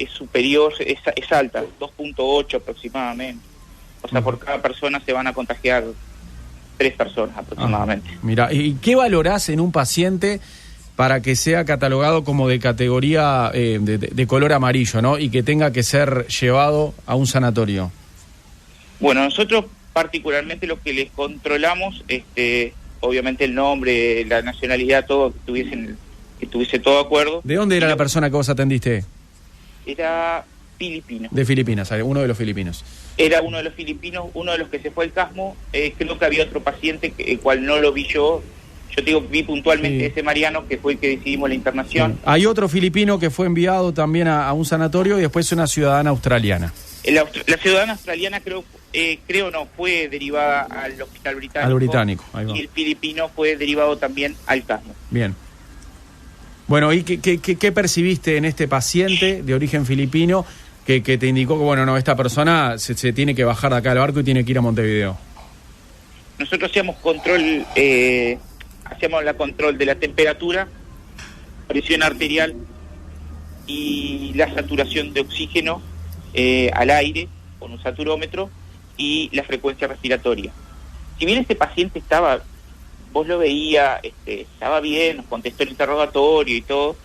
[SPEAKER 10] superior, es alta, 2.8 aproximadamente. O sea, por cada persona se van a contagiar 3 personas aproximadamente.
[SPEAKER 1] Mira, ¿y qué valorás en un paciente para que sea catalogado como de categoría de color amarillo, ¿no? Y que tenga que ser llevado a un sanatorio?
[SPEAKER 10] Bueno, nosotros particularmente lo que les controlamos, obviamente el nombre, la nacionalidad, todo, que tuviese todo de acuerdo.
[SPEAKER 1] ¿De dónde era la persona que vos atendiste?
[SPEAKER 10] Era filipino.
[SPEAKER 1] De Filipinas, uno de los filipinos.
[SPEAKER 10] Era uno de los filipinos, uno de los que se fue al CASMU. Creo que había otro paciente, el cual no lo vi yo. Yo te digo, vi puntualmente ese Mariano, que fue el que decidimos la internación.
[SPEAKER 1] Sí. Hay otro filipino que fue enviado también a un sanatorio y después una ciudadana australiana.
[SPEAKER 10] La ciudadana australiana creo no, fue derivada al hospital británico.
[SPEAKER 1] Al británico, ahí va.
[SPEAKER 10] Y el filipino fue derivado también al CASMU.
[SPEAKER 1] Bien. Bueno, ¿y qué percibiste en este paciente de origen filipino que te indicó que, bueno, no, esta persona se tiene que bajar de acá del barco y tiene que ir a Montevideo?
[SPEAKER 10] Nosotros hacíamos control de la temperatura, presión arterial y la saturación de oxígeno al aire con un saturómetro y la frecuencia respiratoria. Si bien este paciente vos lo veías, estaba bien, nos contestó el interrogatorio y todo,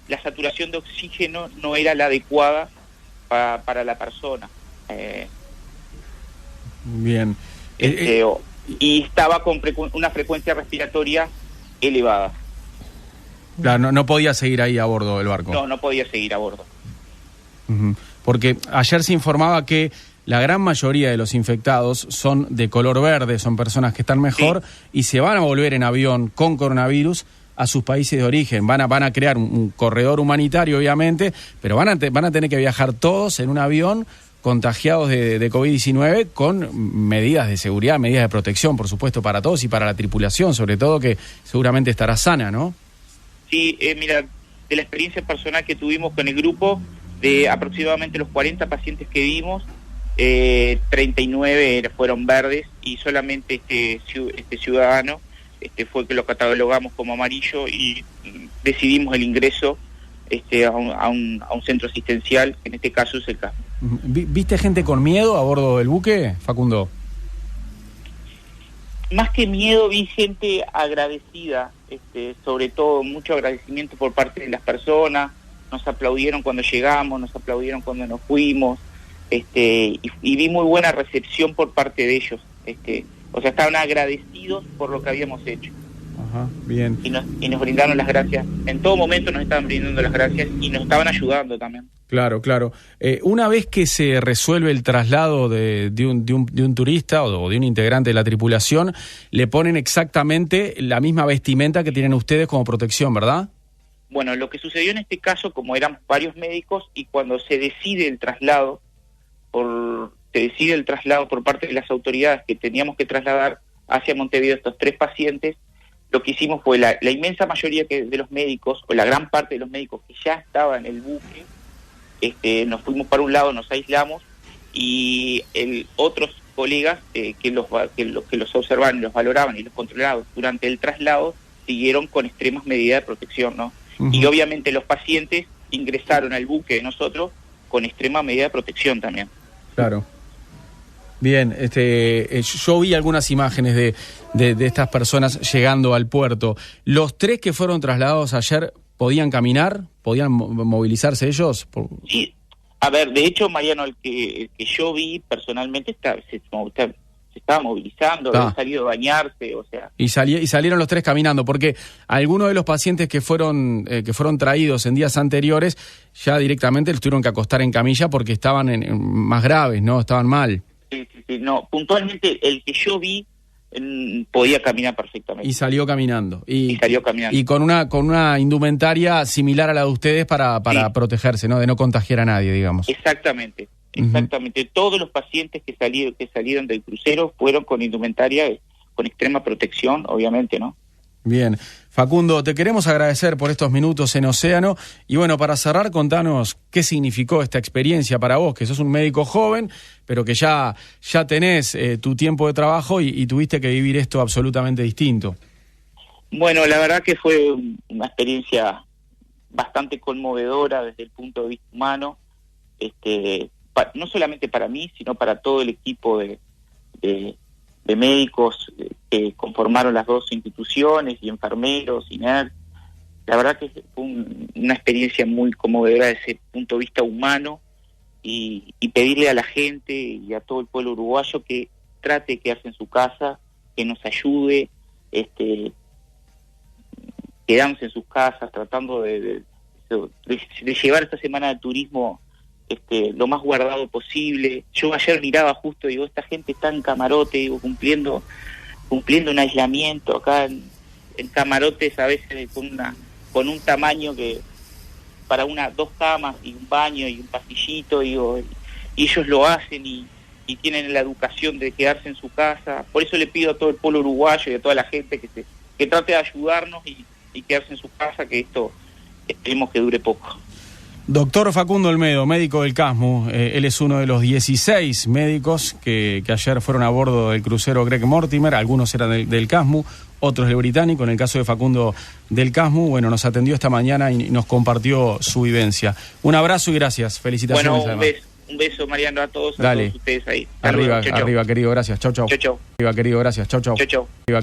[SPEAKER 10] la saturación de oxígeno no era la adecuada para la persona.
[SPEAKER 1] Bien.
[SPEAKER 10] Y estaba con una frecuencia respiratoria elevada.
[SPEAKER 1] Claro, no podía seguir ahí a bordo del barco.
[SPEAKER 10] No podía seguir a bordo.
[SPEAKER 1] Porque ayer se informaba que la gran mayoría de los infectados son de color verde, son personas que están mejor y se van a volver en avión con coronavirus a sus países de origen. Van a crear un corredor humanitario, obviamente, pero van a tener que viajar todos en un avión contagiados de COVID-19 con medidas de seguridad, medidas de protección, por supuesto, para todos y para la tripulación, sobre todo, que seguramente estará sana, ¿no?
[SPEAKER 10] Sí, mira, de la experiencia personal que tuvimos con el grupo, de aproximadamente los 40 pacientes que vimos, 39 fueron verdes y solamente este ciudadano fue que lo catalogamos como amarillo y decidimos el ingreso a un centro asistencial, en este caso es el CASMU.
[SPEAKER 1] ¿Viste gente con miedo a bordo del buque, Facundo?
[SPEAKER 10] Más que miedo, vi gente agradecida, sobre todo mucho agradecimiento por parte de las personas. Nos aplaudieron cuando llegamos, nos aplaudieron cuando nos fuimos, y vi muy buena recepción por parte de ellos. O sea, estaban agradecidos por lo que habíamos hecho.
[SPEAKER 1] Ajá, bien.
[SPEAKER 10] Y nos brindaron las gracias. En todo momento nos estaban brindando las gracias y nos estaban ayudando también. Claro.
[SPEAKER 1] Una vez que se resuelve el traslado de un turista o de un integrante de la tripulación, le ponen exactamente la misma vestimenta que tienen ustedes como protección, ¿verdad?
[SPEAKER 10] Bueno, lo que sucedió en este caso, como eran varios médicos, y cuando se decide el traslado por parte de las autoridades que teníamos que trasladar hacia Montevideo estos 3 pacientes, lo que hicimos fue la inmensa mayoría de los médicos, o la gran parte de los médicos que ya estaban en el buque, nos fuimos para un lado, nos aislamos, y otros colegas que los observaban, los valoraban y los controlaban durante el traslado, siguieron con extremas medidas de protección, ¿no? Y obviamente los pacientes ingresaron al buque de nosotros con extrema medida de protección también.
[SPEAKER 1] Claro. Bien, yo vi algunas imágenes de estas personas llegando al puerto. ¿Los 3 que fueron trasladados ayer podían caminar? ¿Podían movilizarse ellos?
[SPEAKER 10] Sí, a ver, de hecho, Mariano, el que yo vi personalmente se estaba movilizando, había salido a bañarse, o sea.
[SPEAKER 1] Y salieron los 3 caminando, porque algunos de los pacientes que fueron traídos en días anteriores ya directamente los tuvieron que acostar en camilla porque estaban más graves, ¿no? Estaban mal.
[SPEAKER 10] Sí, no, puntualmente el que yo vi podía caminar perfectamente.
[SPEAKER 1] Y salió caminando.
[SPEAKER 10] Y salió caminando.
[SPEAKER 1] Y con una indumentaria similar a la de ustedes para protegerse, ¿no? De no contagiar a nadie, digamos.
[SPEAKER 10] Exactamente. Todos los pacientes que salieron del crucero fueron con indumentaria con extrema protección, obviamente, ¿no?
[SPEAKER 1] Bien. Facundo, te queremos agradecer por estos minutos en Océano. Y bueno, para cerrar, contanos qué significó esta experiencia para vos, que sos un médico joven, pero que ya tenés tu tiempo de trabajo y tuviste que vivir esto absolutamente distinto.
[SPEAKER 10] Bueno, la verdad que fue una experiencia bastante conmovedora desde el punto de vista humano, no solamente para mí, sino para todo el equipo de médicos que conformaron las 2 instituciones, y enfermeros, y NERS. La verdad que fue una experiencia muy conmovedora desde ese punto de vista humano, y pedirle a la gente y a todo el pueblo uruguayo que trate de quedarse en su casa, que nos ayude, quedándose en sus casas, tratando de llevar esta semana de turismo lo más guardado posible. Yo ayer miraba justo, digo, esta gente está en camarote, digo, cumpliendo un aislamiento acá en camarotes, a veces con un tamaño que para 2 camas y un baño y un pasillito, digo, y ellos lo hacen y tienen la educación de quedarse en su casa. Por eso le pido a todo el pueblo uruguayo y a toda la gente que trate de ayudarnos y quedarse en su casa, que esto esperemos que dure poco.
[SPEAKER 1] Doctor Facundo Olmedo, médico del CASMU, él es uno de los 16 médicos que ayer fueron a bordo del crucero Greg Mortimer. Algunos eran del CASMU, otros del británico. En el caso de Facundo del CASMU, bueno, nos atendió esta mañana y nos compartió su vivencia. Un abrazo y gracias, felicitaciones.
[SPEAKER 10] Bueno, un beso, Mariano, a todos,
[SPEAKER 1] Dale.
[SPEAKER 10] A todos ustedes ahí.
[SPEAKER 1] Arriba, querido, gracias. Chau.
[SPEAKER 10] Chau.
[SPEAKER 1] Arriba, querido, gracias. Chau.
[SPEAKER 10] Chau.
[SPEAKER 1] Arriba, querido.